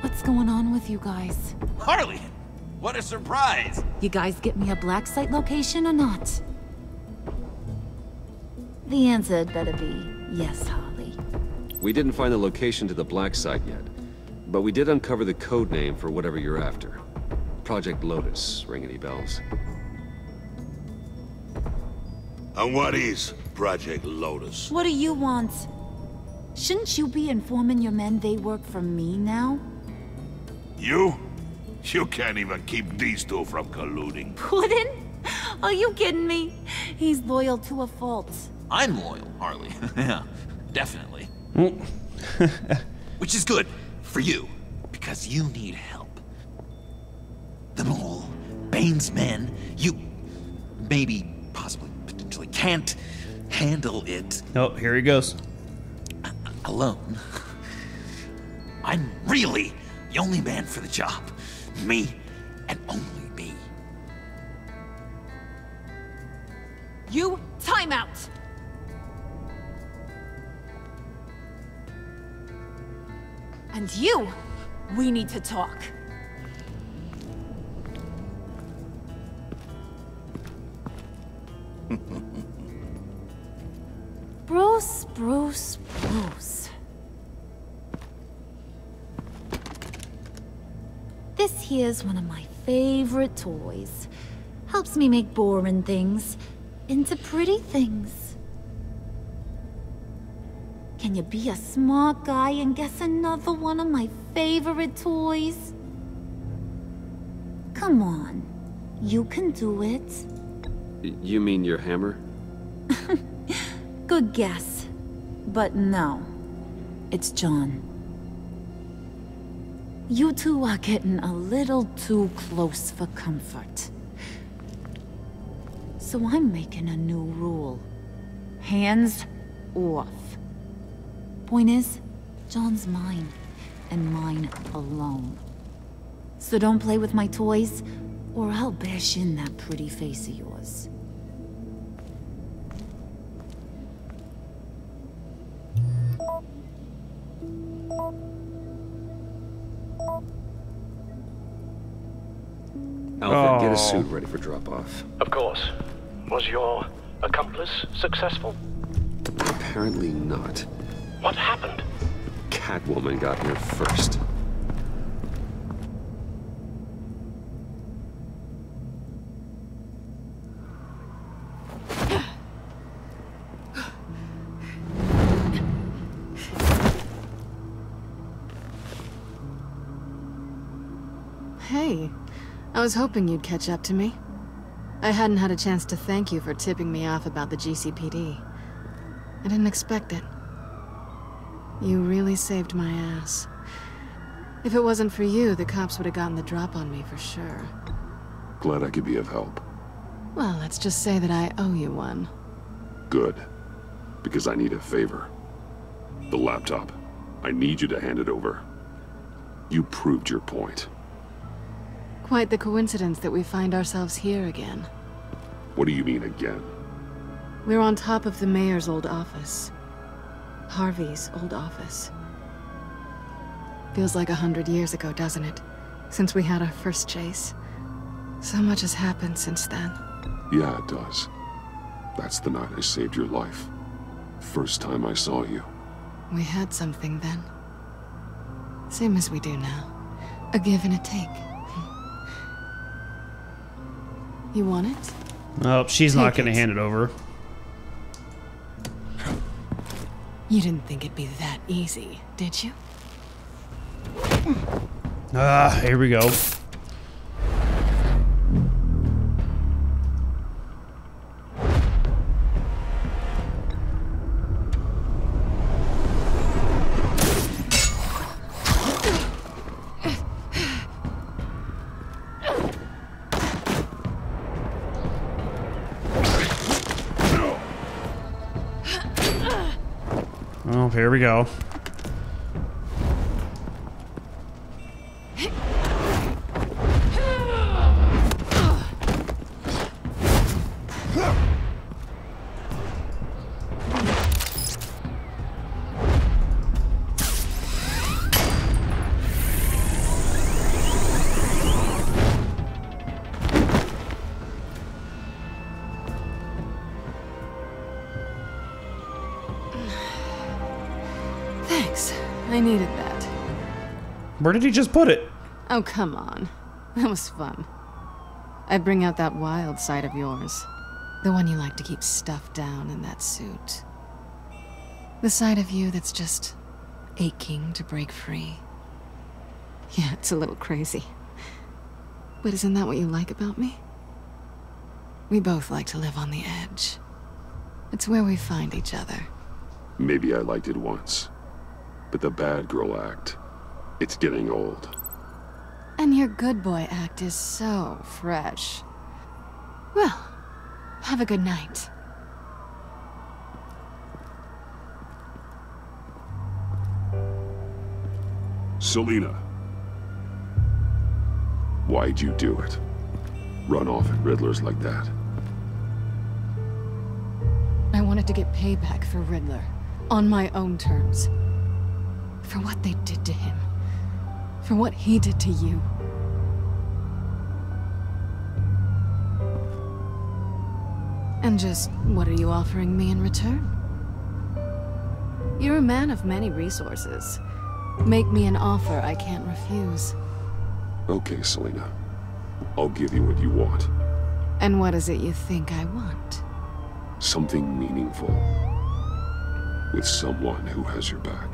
What's going on with you guys? Harley! What a surprise! You guys get me a black site location or not? The answer had better be yes, Harley. We didn't find the location to the black site yet, but we did uncover the code name for whatever you're after. Project Lotus. Ring any bells? And what is Project Lotus? What do you want? Shouldn't you be informing your men they work for me now? You? You can't even keep these two from colluding. Puddin'? Are you kidding me? He's loyal to a fault. I'm loyal, Harley. Yeah, definitely. Which is good for you, because you need help. The mole, Bane's men, you maybe, possibly, potentially can't handle it. Oh, here he goes. Alone. I'm really the only man for the job. Me, and only me. You, time out! And you, we need to talk. Bruce. This here's one of my favorite toys. Helps me make boring things into pretty things. Can you be a smart guy and guess another one of my favorite toys? Come on, you can do it. You mean your hammer? Good guess. But no, it's John. You two are getting a little too close for comfort. So I'm making a new rule. Hands off. Point is, John's mine, and mine alone. So don't play with my toys, or I'll bash in that pretty face of yours. Alfred, get a suit ready for drop-off. Of course. Was your accomplice successful? Apparently not. What happened? Catwoman got here first. Hey, I was hoping you'd catch up to me. I hadn't had a chance to thank you for tipping me off about the GCPD. I didn't expect it. You really saved my ass. If it wasn't for you, the cops would have gotten the drop on me for sure. Glad I could be of help. Well, let's just say that I owe you one. Good. Because I need a favor. The laptop. I need you to hand it over. You proved your point. Quite the coincidence that we find ourselves here again. What do you mean again? We're on top of the mayor's old office. Harvey's old office. Feels like 100 years ago, doesn't it? Since we had our first chase. So much has happened since then. Yeah, it does. That's the night I saved your life. First time I saw you. We had something then. Same as we do now. A give and a take. You want it? Oh, she's not going to hand it over. You didn't think it'd be that easy, did you? Ah, here we go. Oh, here we go. Thanks. I needed that. Where did he just put it? Oh, come on. That was fun. I bring out that wild side of yours. The one you like to keep stuffed down in that suit. The side of you that's just aching to break free. Yeah, it's a little crazy. But isn't that what you like about me? We both like to live on the edge. It's where we find each other. Maybe I liked it once. But the bad girl act, it's getting old. And your good boy act is so fresh. Well, have a good night. Selina. Why'd you do it? Run off at Riddlers like that? I wanted to get payback for Riddler. On my own terms. For what they did to him. For what he did to you. And just, what are you offering me in return? You're a man of many resources. Make me an offer I can't refuse. Okay, Selina. I'll give you what you want. And what is it you think I want? Something meaningful. With someone who has your back.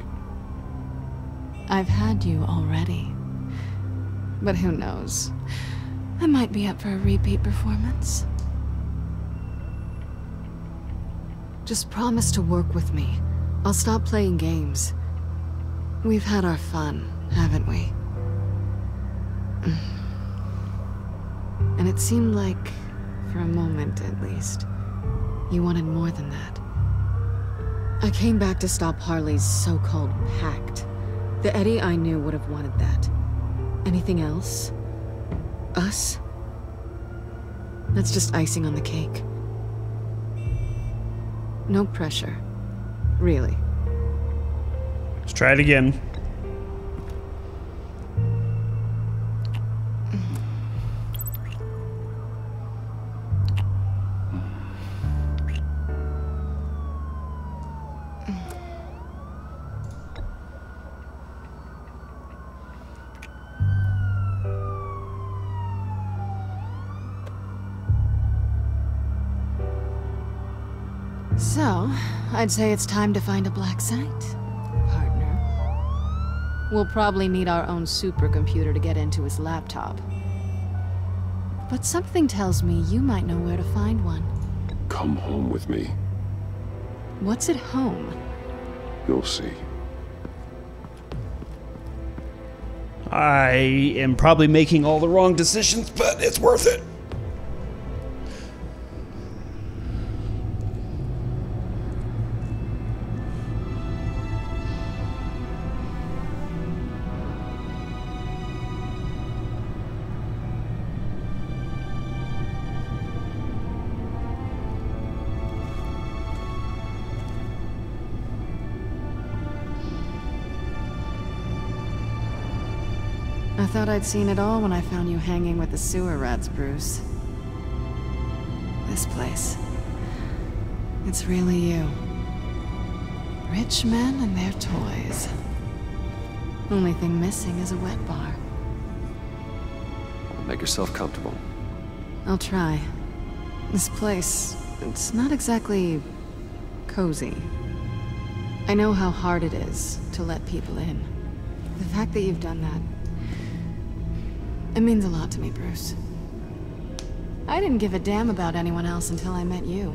I've had you already. But who knows? I might be up for a repeat performance. Just promise to work with me. I'll stop playing games. We've had our fun, haven't we? And it seemed like, for a moment at least, you wanted more than that. I came back to stop Harley's so-called pact. The Eddie I knew would have wanted that. Anything else? Us? That's just icing on the cake. No pressure. Really. Let's try it again. So, I'd say it's time to find a black site, partner. We'll probably need our own supercomputer to get into his laptop. But something tells me you might know where to find one. Come home with me. What's at home? You'll see. I am probably making all the wrong decisions, but it's worth it. I thought I'd seen it all when I found you hanging with the sewer rats, Bruce. This place. It's really you. Rich men and their toys. Only thing missing is a wet bar. Make yourself comfortable. I'll try. This place, it's not exactly cozy. I know how hard it is to let people in. The fact that you've done that, it means a lot to me, Bruce. I didn't give a damn about anyone else until I met you.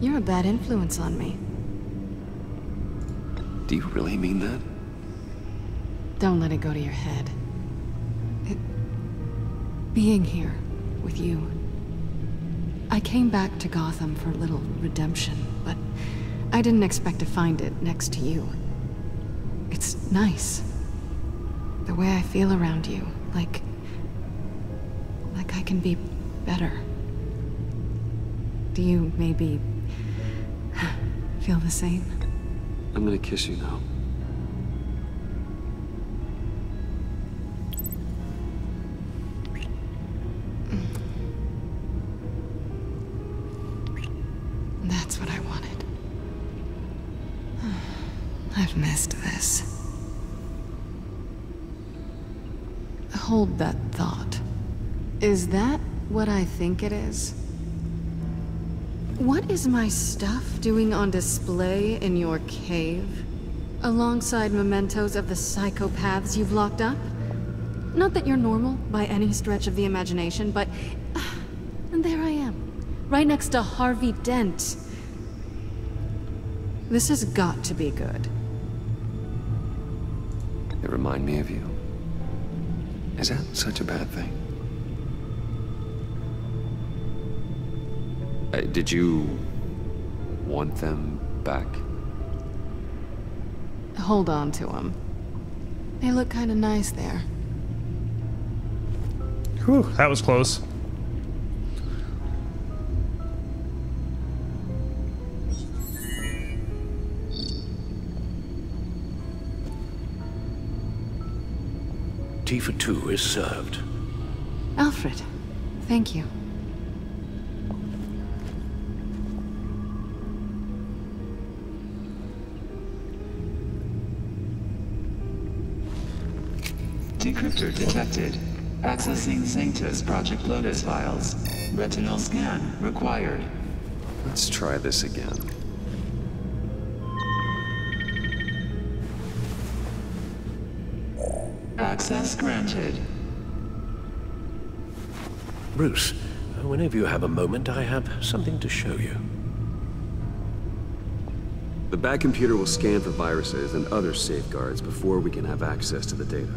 You're a bad influence on me. Do you really mean that? Don't let it go to your head. Being here with you. I came back to Gotham for a little redemption, but I didn't expect to find it next to you. It's nice. The way I feel around you, like I can be better. Do you maybe feel the same? I'm gonna kiss you now. That's what I wanted. I've missed this. Hold that thought. Is that what I think it is? What is my stuff doing on display in your cave? Alongside mementos of the psychopaths you've locked up? Not that you're normal by any stretch of the imagination, but... and there I am, right next to Harvey Dent. This has got to be good. They remind me of you. Is that such a bad thing? Did you want them back? Hold on to them. They look kind of nice there. Whew, that was close. Tea for two is served. Alfred, thank you. Decryptor detected. Accessing Sanctus Project Lotus files. Retinal scan required. Let's try this again. Access granted. Bruce, whenever you have a moment, I have something to show you. The Bat computer will scan for viruses and other safeguards before we can have access to the data.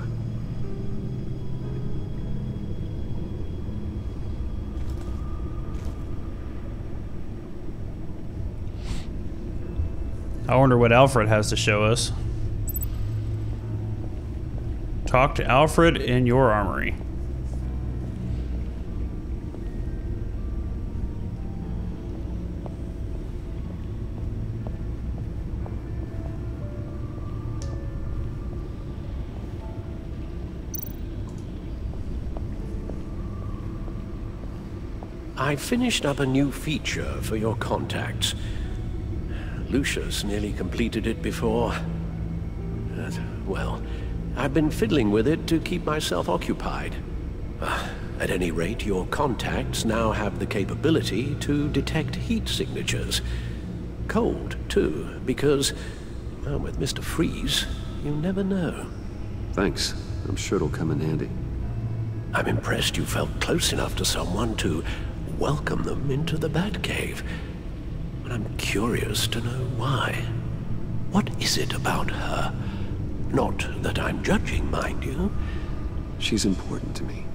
I wonder what Alfred has to show us. Talk to Alfred in your armory. I finished up a new feature for your contacts. Lucius nearly completed it before. Well, I've been fiddling with it to keep myself occupied. At any rate, your contacts now have the capability to detect heat signatures. Cold, too, because, well, with Mr. Freeze, you never know. Thanks. I'm sure it'll come in handy. I'm impressed you felt close enough to someone to welcome them into the Batcave. But I'm curious to know why. What is it about her? Not that I'm judging, mind you. She's important to me.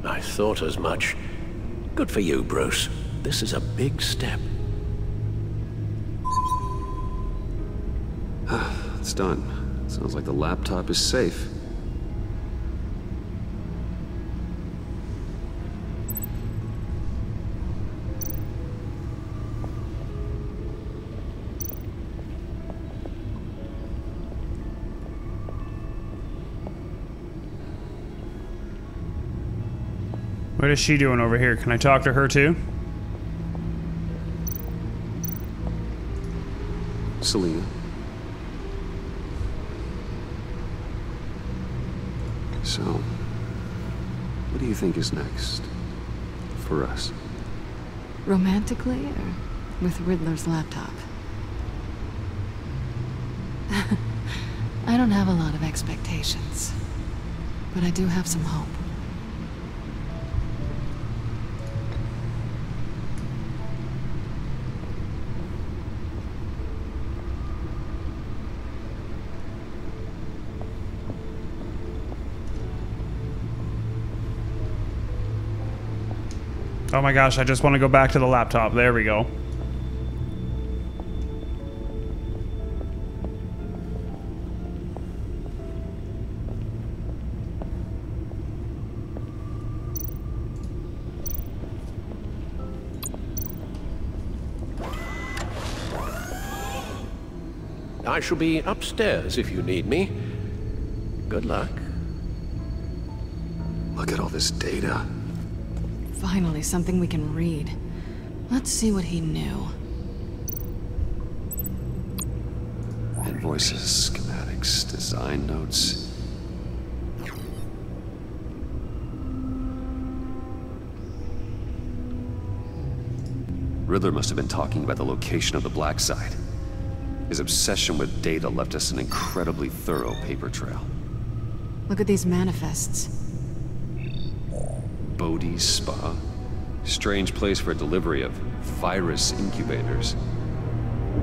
I thought as much. Good for you, Bruce. This is a big step. It's done. Sounds like the laptop is safe. What is she doing over here? Can I talk to her too? Selina. So, what do you think is next for us? Romantically, or with Riddler's laptop? I don't have a lot of expectations, but I do have some hope. Oh my gosh, I just want to go back to the laptop. There we go. I shall be upstairs if you need me. Good luck. Look at all this data. Finally, something we can read. Let's see what he knew. Invoices, schematics, design notes. Riddler must have been talking about the location of the Black Site. His obsession with data left us an incredibly thorough paper trail. Look at these manifests. Bodhi's Spa. Strange place for delivery of virus incubators.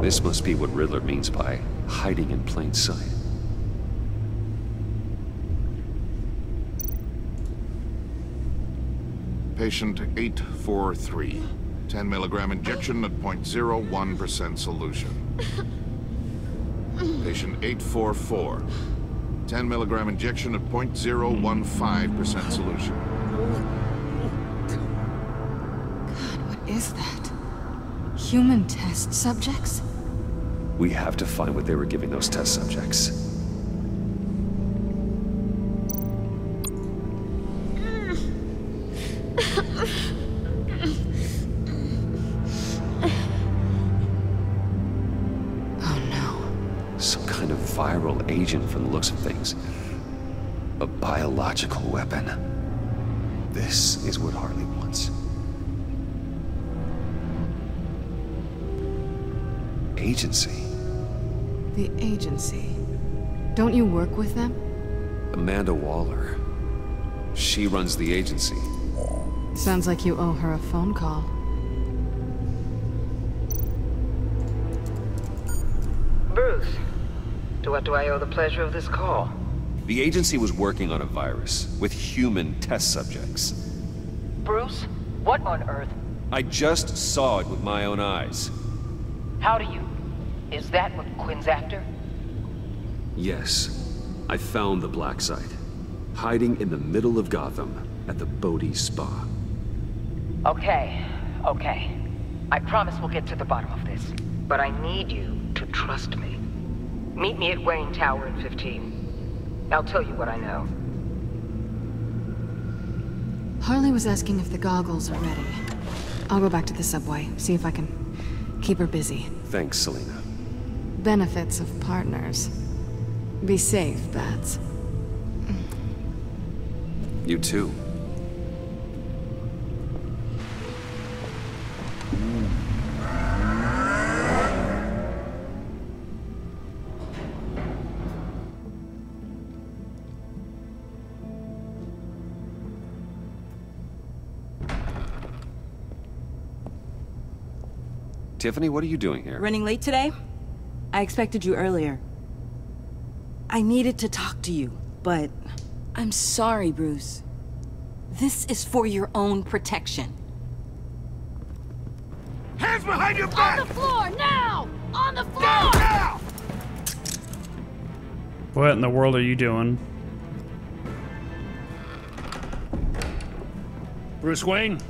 This must be what Riddler means by hiding in plain sight. Patient 843. 10 milligram injection at 0.01% solution. Patient 844. 10 milligram injection at 0.015% solution. What is that? Human test subjects? We have to find what they were giving those test subjects. Oh no. Some kind of viral agent from the looks of things. A biological weapon. This is what Harley wants. Agency. The agency. Don't you work with them? Amanda Waller. She runs the agency. Sounds like you owe her a phone call. Bruce, to what do I owe the pleasure of this call? The agency was working on a virus with human test subjects. Bruce, what on earth? I just saw it with my own eyes. How do you... Is that what Quinn's after? Yes. I found the Black Site. Hiding in the middle of Gotham at the Bodhi Spa. Okay. I promise we'll get to the bottom of this. But I need you to trust me. Meet me at Wayne Tower in 15. I'll tell you what I know. Harley was asking if the goggles are ready. I'll go back to the subway, see if I can keep her busy. Thanks, Selina. Benefits of partners. Be safe, Bats. You too. Tiffany, what are you doing here? Running late today? I expected you earlier. I needed to talk to you, but I'm sorry, Bruce. This is for your own protection. Hands behind your back! On the floor, now! On the floor! Now! What in the world are you doing? Bruce Wayne,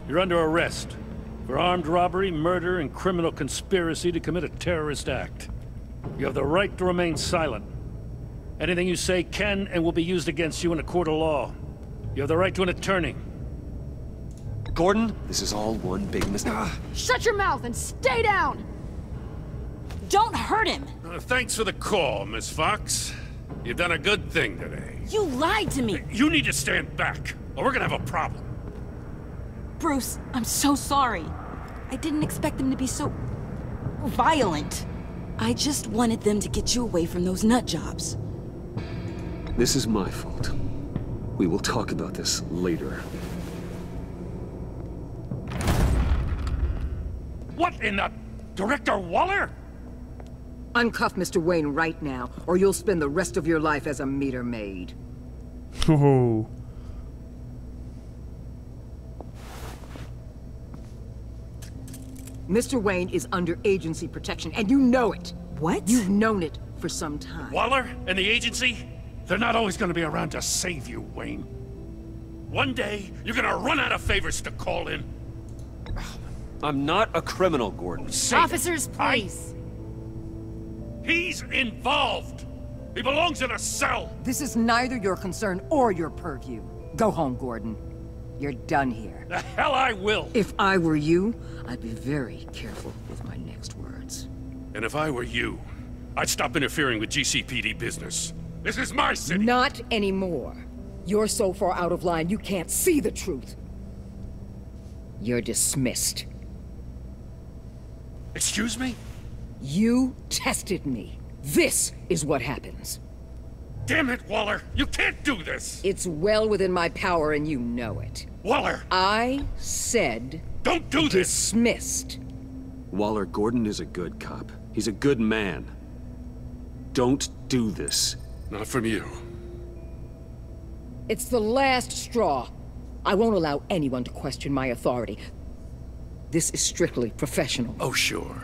you're under arrest for armed robbery, murder, and criminal conspiracy to commit a terrorist act. You have the right to remain silent. Anything you say can and will be used against you in a court of law. You have the right to an attorney. Gordon, this is all one big mistake. Shut your mouth and stay down! Don't hurt him! Thanks for the call, Miss Fox. You've done a good thing today. You lied to me! You need to stand back, or we're gonna have a problem. Bruce, I'm so sorry. I didn't expect them to be so violent. I just wanted them to get you away from those nut jobs. This is my fault. We will talk about this later. What in the... Director Waller? Uncuff Mr. Wayne right now, or you'll spend the rest of your life as a meter maid. Oh. Mr. Wayne is under agency protection, and you know it. What? You've known it for some time. Waller and the agency? They're not always gonna be around to save you, Wayne. One day, you're gonna run out of favors to call in. I'm not a criminal, Gordon. Officers, please. He's involved. He belongs in a cell. This is neither your concern or your purview. Go home, Gordon. You're done here. The hell I will. If I were you, I'd be very careful with my next words. And if I were you, I'd stop interfering with GCPD business. This is my city. Not anymore. You're so far out of line you can't see the truth. You're dismissed. Excuse me? You tested me. This is what happens. Damn it, Waller! You can't do this! It's well within my power and you know it. Waller! I said... Don't do this! Dismissed. Waller, Gordon is a good cop. He's a good man. Don't do this. Not from you. It's the last straw. I won't allow anyone to question my authority. This is strictly professional. Oh, sure.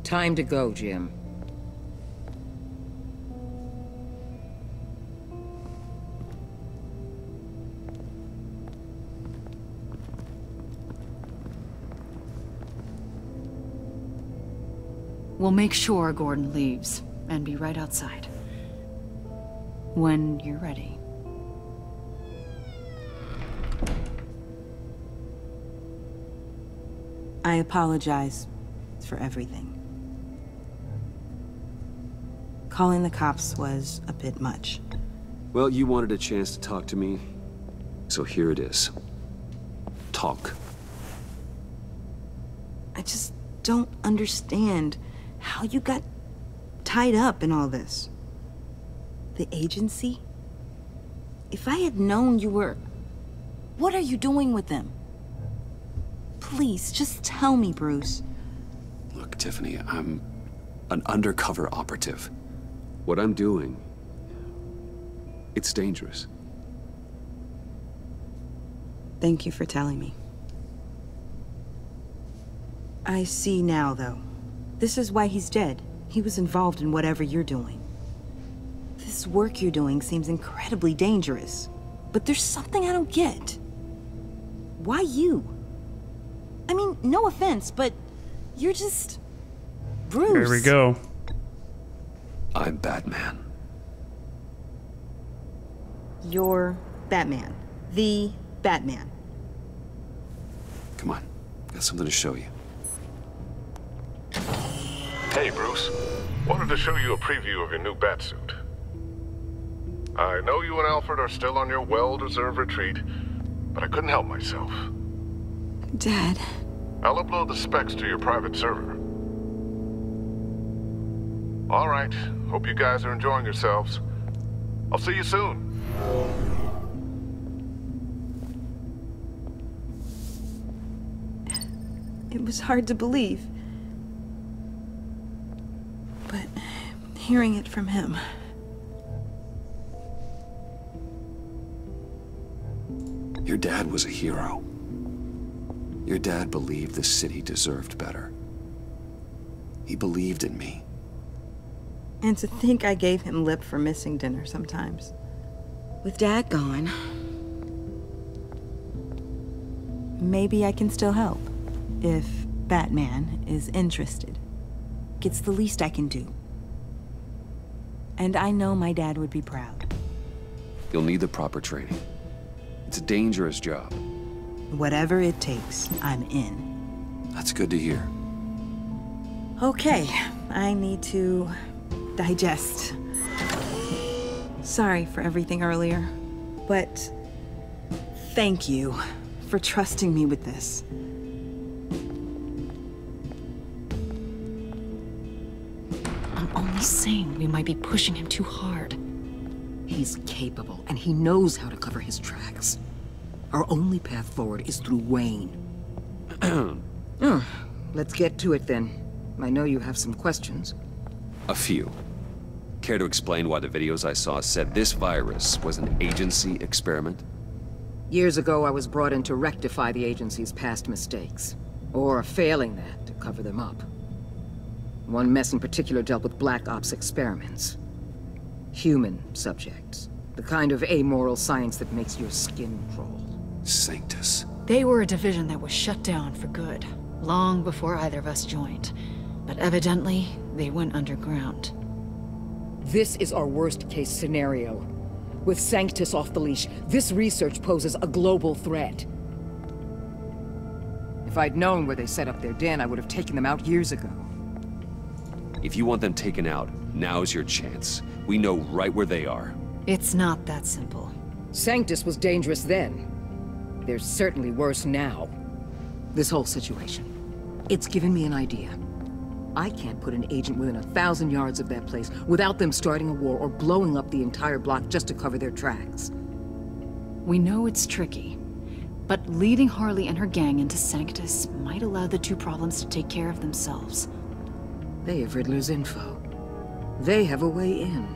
Time to go, Jim. We'll make sure Gordon leaves, and be right outside. When you're ready. I apologize for everything. Calling the cops was a bit much. Well, you wanted a chance to talk to me, so here it is. Talk. I just don't understand how you got tied up in all this. The agency? If I had known you were... What are you doing with them? Please, just tell me, Bruce. Look, Tiffany, I'm an undercover operative. What I'm doing, it's dangerous. Thank you for telling me. I see now, though. This is why he's dead. He was involved in whatever you're doing. This work you're doing seems incredibly dangerous. But there's something I don't get. Why you? I mean, no offense, but you're just... Bruce. Here we go. I'm Batman. You're Batman. The Batman. Come on, got something to show you. Hey, Bruce. Wanted to show you a preview of your new batsuit. I know you and Alfred are still on your well-deserved retreat, but I couldn't help myself. Dad. I'll upload the specs to your private server. All right. Hope you guys are enjoying yourselves. I'll see you soon. It was hard to believe. But hearing it from him... Your dad was a hero. Your dad believed the city deserved better. He believed in me. And to think I gave him lip for missing dinner sometimes. With Dad gone... maybe I can still help. If Batman is interested. It's the least I can do. And I know my dad would be proud. You'll need the proper training. It's a dangerous job. Whatever it takes, I'm in. That's good to hear. Okay, I need to digest. Sorry for everything earlier, but thank you for trusting me with this. I'm only saying we might be pushing him too hard. He's capable, and he knows how to cover his tracks. Our only path forward is through Wayne. Let's get to it then. I know you have some questions. A few. Care to explain why the videos I saw said this virus was an agency experiment? Years ago, I was brought in to rectify the agency's past mistakes. Or failing that, to cover them up. One mess in particular dealt with Black Ops experiments. Human subjects. The kind of amoral science that makes your skin crawl. Sanctus. They were a division that was shut down for good, long before either of us joined. But evidently, they went underground. This is our worst-case scenario. With Sanctus off the leash, this research poses a global threat. If I'd known where they set up their den, I would have taken them out years ago. If you want them taken out, now's your chance. We know right where they are. It's not that simple. Sanctus was dangerous then. They're certainly worse now. This whole situation, it's given me an idea. I can't put an agent within 1,000 yards of that place without them starting a war or blowing up the entire block just to cover their tracks. We know it's tricky, but leading Harley and her gang into Sanctus might allow the two problems to take care of themselves. They have Riddler's info. They have a way in.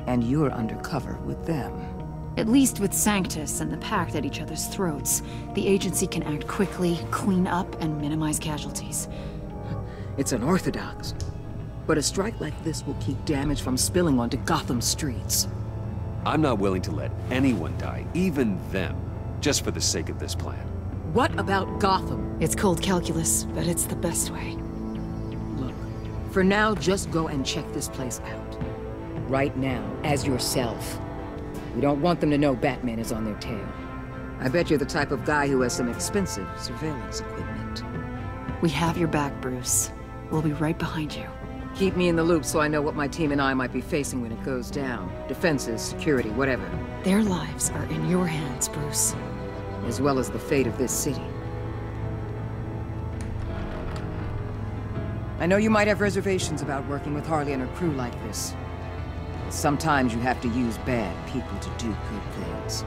And you're undercover with them. At least with Sanctus and the Pact at each other's throats, the agency can act quickly, clean up, and minimize casualties. It's unorthodox. But a strike like this will keep damage from spilling onto Gotham streets. I'm not willing to let anyone die, even them, just for the sake of this plan. What about Gotham? It's cold calculus, but it's the best way. Look, for now, just go and check this place out. Right now, as yourself. We don't want them to know Batman is on their tail. I bet you're the type of guy who has some expensive surveillance equipment. We have your back, Bruce. We'll be right behind you. Keep me in the loop so I know what my team and I might be facing when it goes down. Defenses, security, whatever. Their lives are in your hands, Bruce. As well as the fate of this city. I know you might have reservations about working with Harley and her crew like this. But sometimes you have to use bad people to do good things.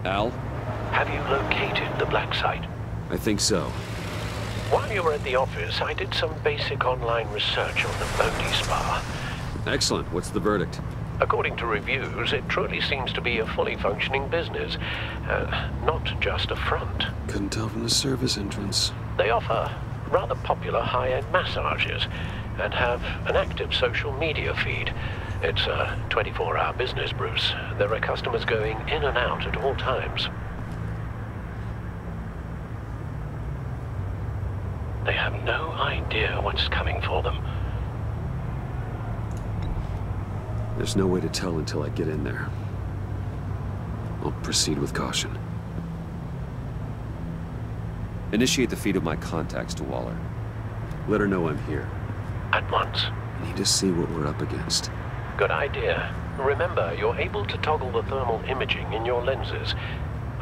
Al? Have you located the black site? I think so. While you were at the office, I did some basic online research on the Bodhi Spa. Excellent. What's the verdict? According to reviews, it truly seems to be a fully functioning business, not just a front. Couldn't tell from the service entrance. They offer rather popular high-end massages and have an active social media feed. It's a 24-hour business, Bruce. There are customers going in and out at all times. They have no idea what's coming for them. There's no way to tell until I get in there. I'll proceed with caution. Initiate the feed of my contacts to Waller. Let her know I'm here. At once. I need to see what we're up against. Good idea. Remember, you're able to toggle the thermal imaging in your lenses.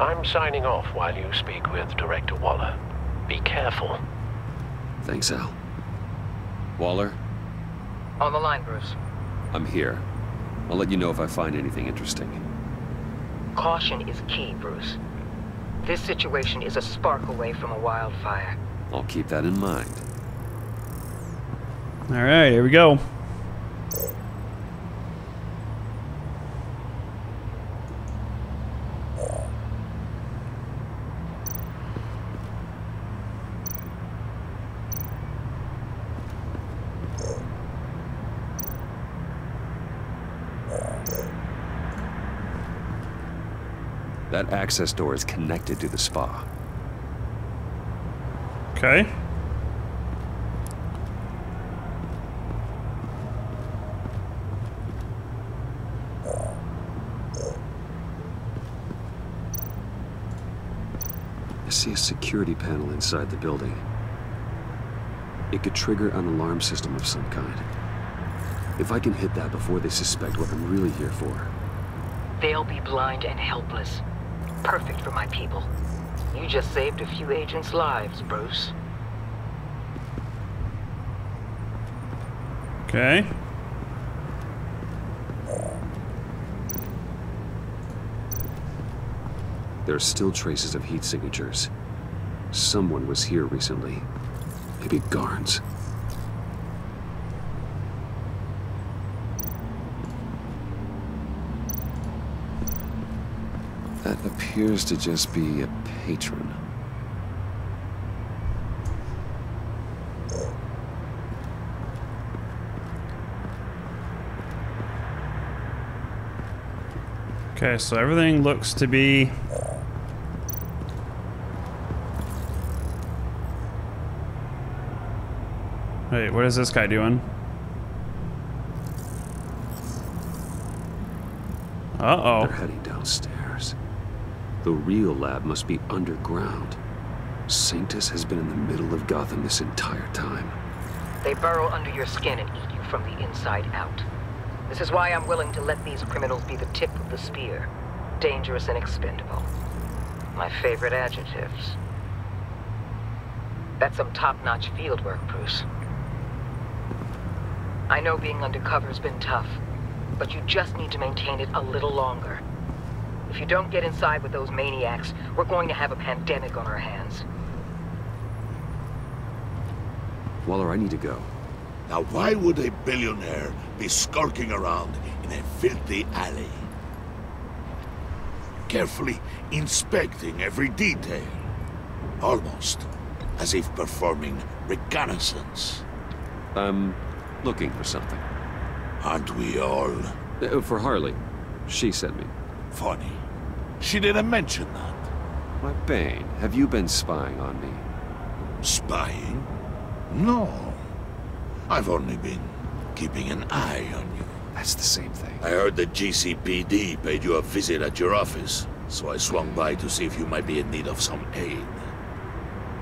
I'm signing off while you speak with Director Waller. Be careful. Thanks, Al. Waller? On the line, Bruce. I'm here. I'll let you know if I find anything interesting. Caution is key, Bruce. This situation is a spark away from a wildfire. I'll keep that in mind. All right, here we go. That access door is connected to the spa. Okay. I see a security panel inside the building. It could trigger an alarm system of some kind. If I can hit that before they suspect what I'm really here for. They'll be blind and helpless. Perfect for my people. You just saved a few agents' lives, Bruce. Okay. There are still traces of heat signatures. Someone was here recently. Maybe Garns. That appears to just be a patron. Okay, so everything looks to be... Wait, what is this guy doing? Uh-oh. They're heading downstairs. The real lab must be underground. Sanctus has been in the middle of Gotham this entire time. They burrow under your skin and eat you from the inside out. This is why I'm willing to let these criminals be the tip of the spear. Dangerous and expendable. My favorite adjectives. That's some top-notch fieldwork, Bruce. I know being undercover's been tough, but you just need to maintain it a little longer. If you don't get inside with those maniacs, we're going to have a pandemic on our hands. Waller, I need to go. Now why would a billionaire be skulking around in a filthy alley? Carefully inspecting every detail. Almost as if performing reconnaissance. I'm looking for something. Aren't we all? For Harley. She sent me. Funny. She didn't mention that. Why, Bane, have you been spying on me? Spying? No. I've only been keeping an eye on you. That's the same thing. I heard the GCPD paid you a visit at your office, so I swung by to see if you might be in need of some aid.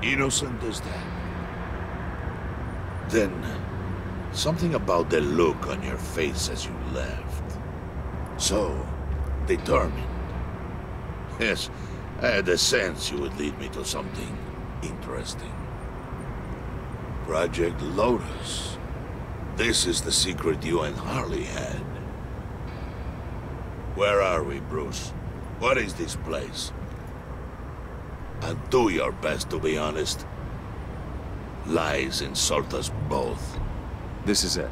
Innocent as that. Then, something about the look on your face as you left. So, determined. Yes, I had a sense you would lead me to something interesting. Project Lotus. This is the secret you and Harley had. Where are we, Bruce? What is this place? And do your best to be honest. Lies insult us both. This is it.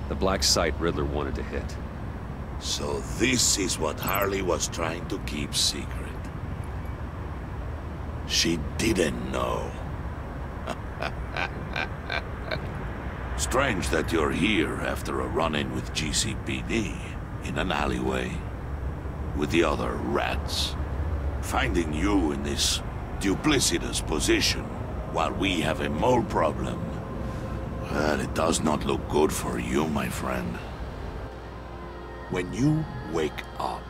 The black site Riddler wanted to hit. So this is what Harley was trying to keep secret. She didn't know. Strange that you're here after a run-in with GCPD, in an alleyway, with the other rats. Finding you in this duplicitous position while we have a mole problem. Well, it does not look good for you, my friend. When you wake up,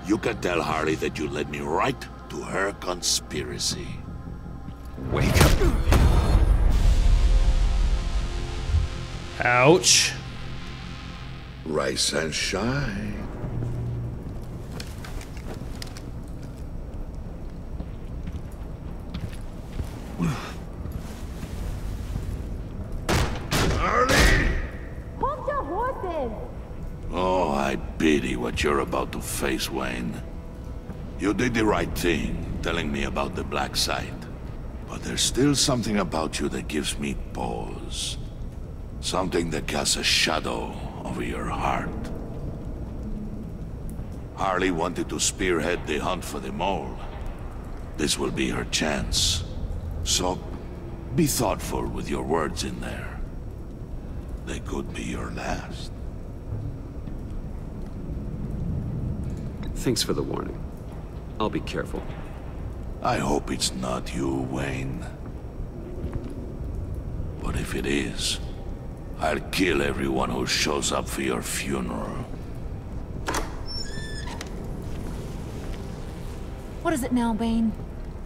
you can tell Harley that you led me right to her conspiracy. Wake up. Ouch. Rise and shine. Harley! Hold your horses! Oh, I pity what you're about to face, Wayne. You did the right thing, telling me about the black site. But there's still something about you that gives me pause. Something that casts a shadow over your heart. Harley wanted to spearhead the hunt for the mole. This will be her chance. So, be thoughtful with your words in there. They could be your last. Thanks for the warning. I'll be careful. I hope it's not you, Wayne. But if it is, I'll kill everyone who shows up for your funeral. What is it now, Bane?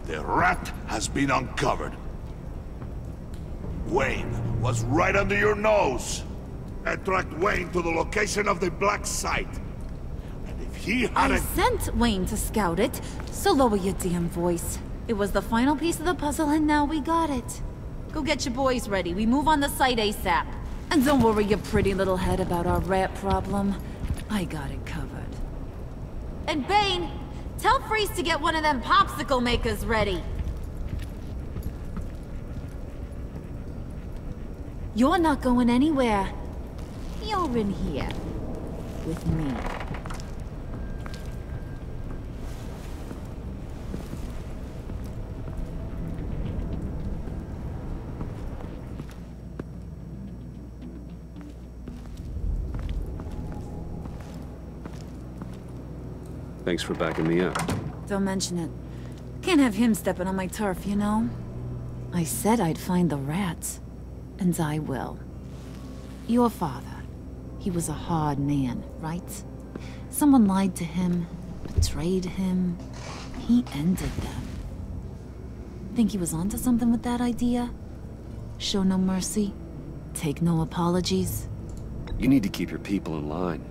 The rat has been uncovered. Wayne was right under your nose. I tracked Wayne to the location of the black site. And if he had I sent Wayne to scout it, so lower your damn voice. It was the final piece of the puzzle and now we got it. Go get your boys ready. We move on the site ASAP. And don't worry your pretty little head about our rat problem. I got it covered. And Bane, tell Freeze to get one of them popsicle makers ready. You're not going anywhere. You're in here. With me. Thanks for backing me up. Don't mention it. Can't have him stepping on my turf, you know? I said I'd find the rats. And I will. Your father. He was a hard man, right? Someone lied to him, betrayed him. He ended them. Think he was onto something with that idea? Show no mercy? Take no apologies? You need to keep your people in line.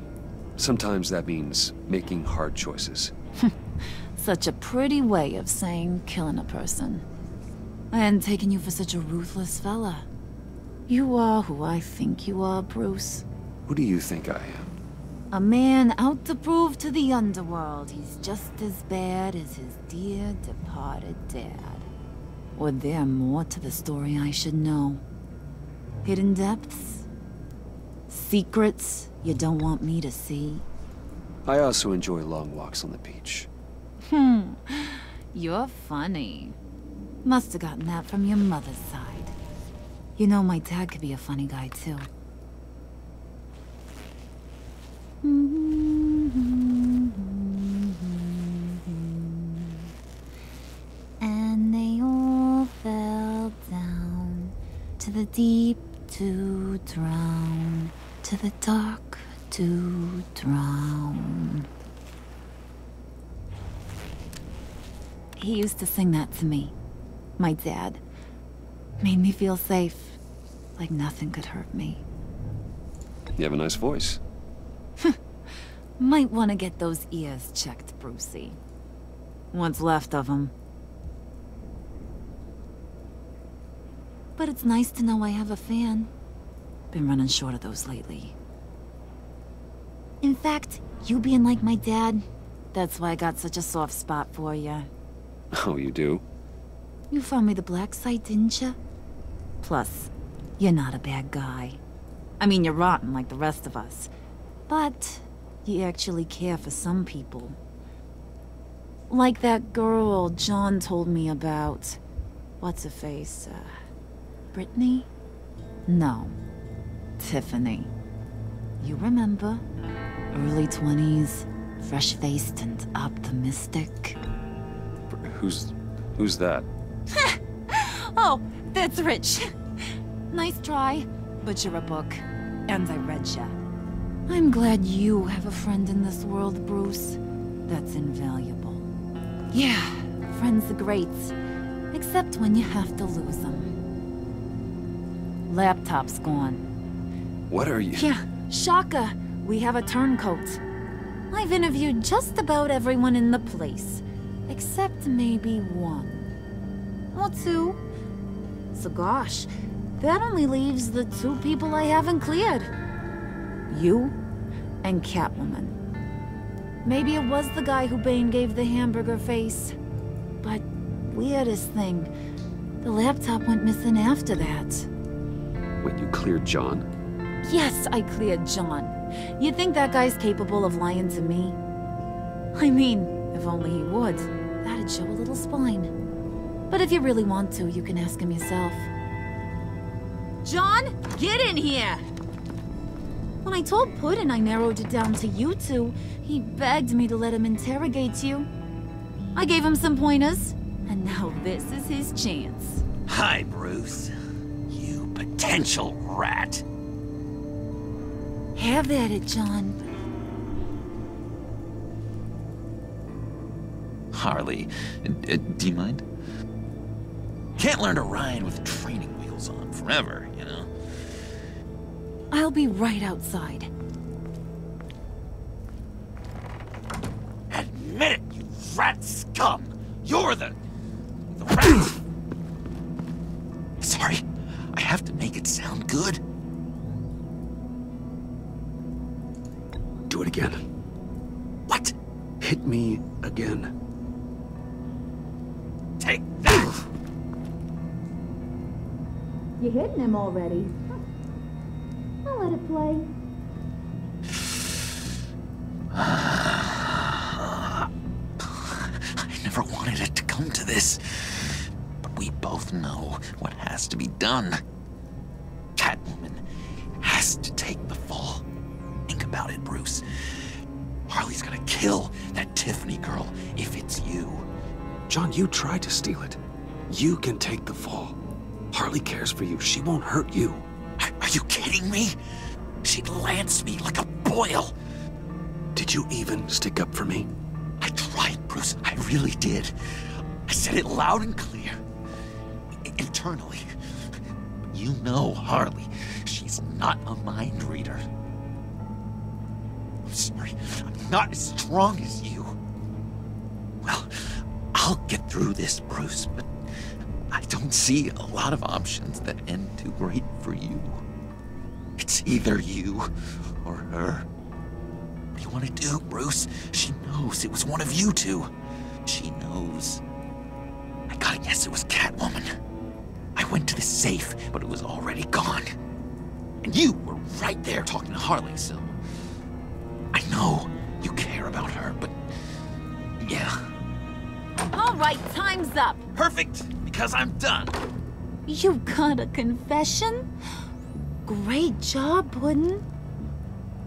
Sometimes that means making hard choices. Such a pretty way of saying killing a person. I hadn't taken you for such a ruthless fella. You are who I think you are, Bruce. Who do you think I am? A man out to prove to the underworld he's just as bad as his dear departed dad. Or there more to the story I should know? Hidden depths? Secrets you don't want me to see? I also enjoy long walks on the beach. You're funny. Must have gotten that from your mother's side. You know, my dad could be a funny guy, too. And they all fell down to the deep to drown, to the dark to drown. He used to sing that to me. My dad. Made me feel safe. Like nothing could hurt me. You have a nice voice. Might want to get those ears checked, Brucey. What's left of them. But it's nice to know I have a fan. Been running short of those lately. In fact, you being like my dad, that's why I got such a soft spot for you. Oh, you do? You found me the black site, didn't you? Plus, you're not a bad guy. I mean, you're rotten like the rest of us. But you actually care for some people. Like that girl John told me about. What's her face? Brittany? No. Tiffany. You remember? Early 20s, fresh-faced and optimistic. Who's that? Oh, that's Rich. Nice try, but you're a book, and I read ya. I'm glad you have a friend in this world, Bruce. That's invaluable. Yeah, friends are great, except when you have to lose them. Laptop's gone. What are you? Yeah, Shaka. We have a turncoat. I've interviewed just about everyone in the place, except maybe one. Or two. So gosh, that only leaves the two people I haven't cleared. You and Catwoman. Maybe it was the guy who Bane gave the hamburger face. But weirdest thing, the laptop went missing after that. Wait, you cleared John? Yes, I cleared John. You think that guy's capable of lying to me? I mean, if only he would. That'd show a little spine. But if you really want to, you can ask him yourself. John, get in here! When I told Puddin' I narrowed it down to you two, he begged me to let him interrogate you. I gave him some pointers, and now this is his chance. Hi, Bruce. You potential rat. Have at it, John. Harley, do you mind? Can't learn to ride with training wheels on forever, you know? I'll be right outside. Admit it, you rat scum! You're the rat! Sorry, I have to make it sound good. Do it again. What? Hit me again. Take that! You're hitting him already. I'll let it play. I never wanted it to come to this, but we both know what has to be done. Catwoman has to take the fall. Think about it, Bruce. Harley's gonna kill that Tiffany girl if it's you. John, you tried to steal it. You can take the fall. Harley cares for you. She won't hurt you. Are you kidding me? She'd lance me like a boil. Did you even stick up for me? I tried, Bruce. I really did. I said it loud and clear. Internally. But you know Harley. She's not a mind reader. I'm sorry. I'm not as strong as you. Well, I'll get through this, Bruce, but I don't see a lot of options that end too great for you. It's either you or her. What do you want to do, Bruce? She knows it was one of you two. She knows. I gotta guess it was Catwoman. I went to the safe, but it was already gone. And you were right there talking to Harley, so... I know you care about her, but... yeah. All right, time's up. Perfect, because I'm done. You got a confession? Great job, Puddin'.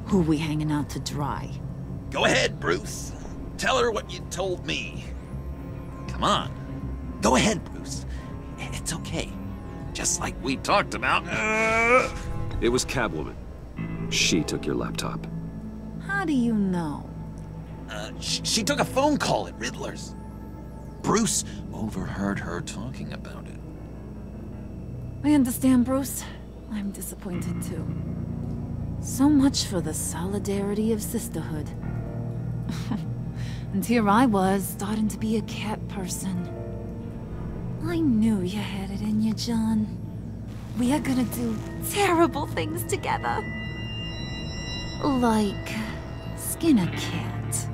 Who we hanging out to dry? Go ahead, Bruce. Tell her what you told me. Come on. Go ahead, Bruce. It's okay. Just like we talked about. It was Catwoman. She took your laptop. How do you know? She took a phone call at Riddler's. Bruce overheard her talking about it. I understand, Bruce. I'm disappointed too. So much for the solidarity of sisterhood. And here I was, starting to be a cat person. I knew you had it in you, John. We are gonna do terrible things together. Like skin a cat.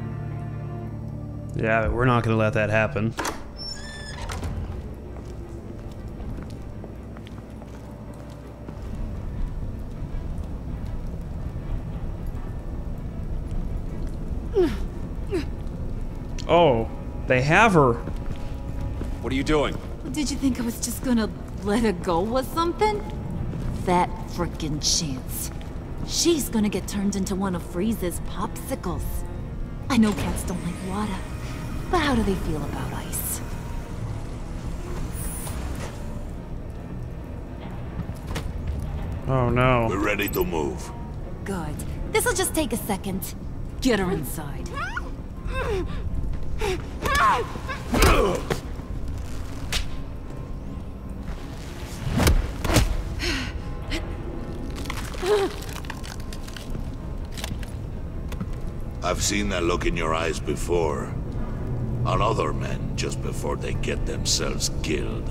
Yeah, we're not gonna let that happen. Oh, they have her. What are you doing? Did you think I was just gonna let her go or something? That frickin' chance. She's gonna get turned into one of Freeze's popsicles. I know cats don't like water, but how do they feel about ice? Oh no. We're ready to move. Good. This'll just take a second. Get her inside. I've seen that look in your eyes before. On other men just before they get themselves killed.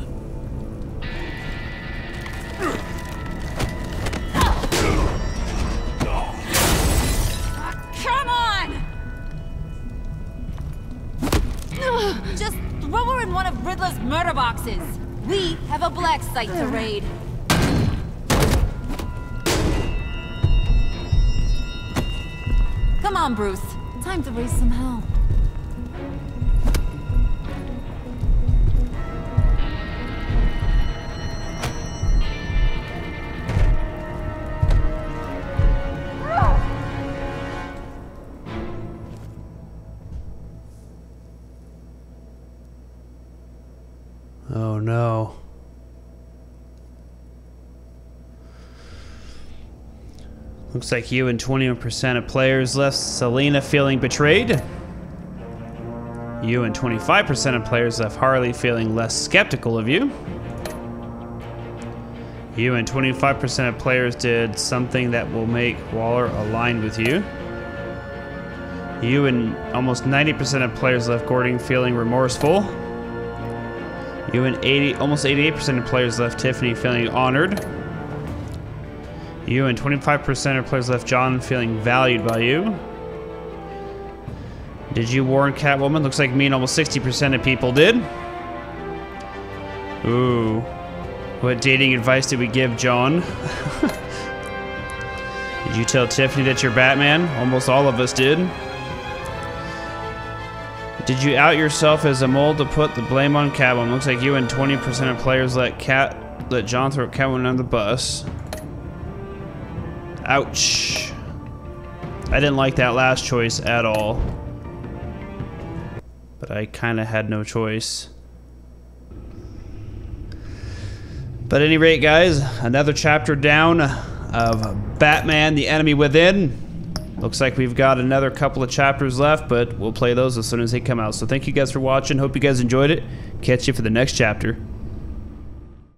Come on! Just throw her in one of Riddler's murder boxes. We have a black site to raid. Come on, Bruce. Time to raise some hell. Oh no. Looks like you and 21% of players left Selina feeling betrayed. You and 25% of players left Harley feeling less skeptical of you. You and 25% of players did something that will make Waller aligned with you. You and almost 90% of players left Gordon feeling remorseful. You and almost 88% of players left Tiffany feeling honored. You and 25% of players left John feeling valued by you. Did you warn Catwoman? Looks like me and almost 60% of people did. Ooh. What dating advice did we give John? Did you tell Tiffany that you're Batman? Almost all of us did. Did you out yourself as a mole to put the blame on Catwoman? Looks like you and 20% of players let John throw Catwoman under the bus. Ouch. I didn't like that last choice at all. But I kind of had no choice. But at any rate, guys, another chapter down of Batman, the Enemy Within. Looks like we've got another couple of chapters left, but we'll play those as soon as they come out. So thank you guys for watching. Hope you guys enjoyed it. Catch you for the next chapter.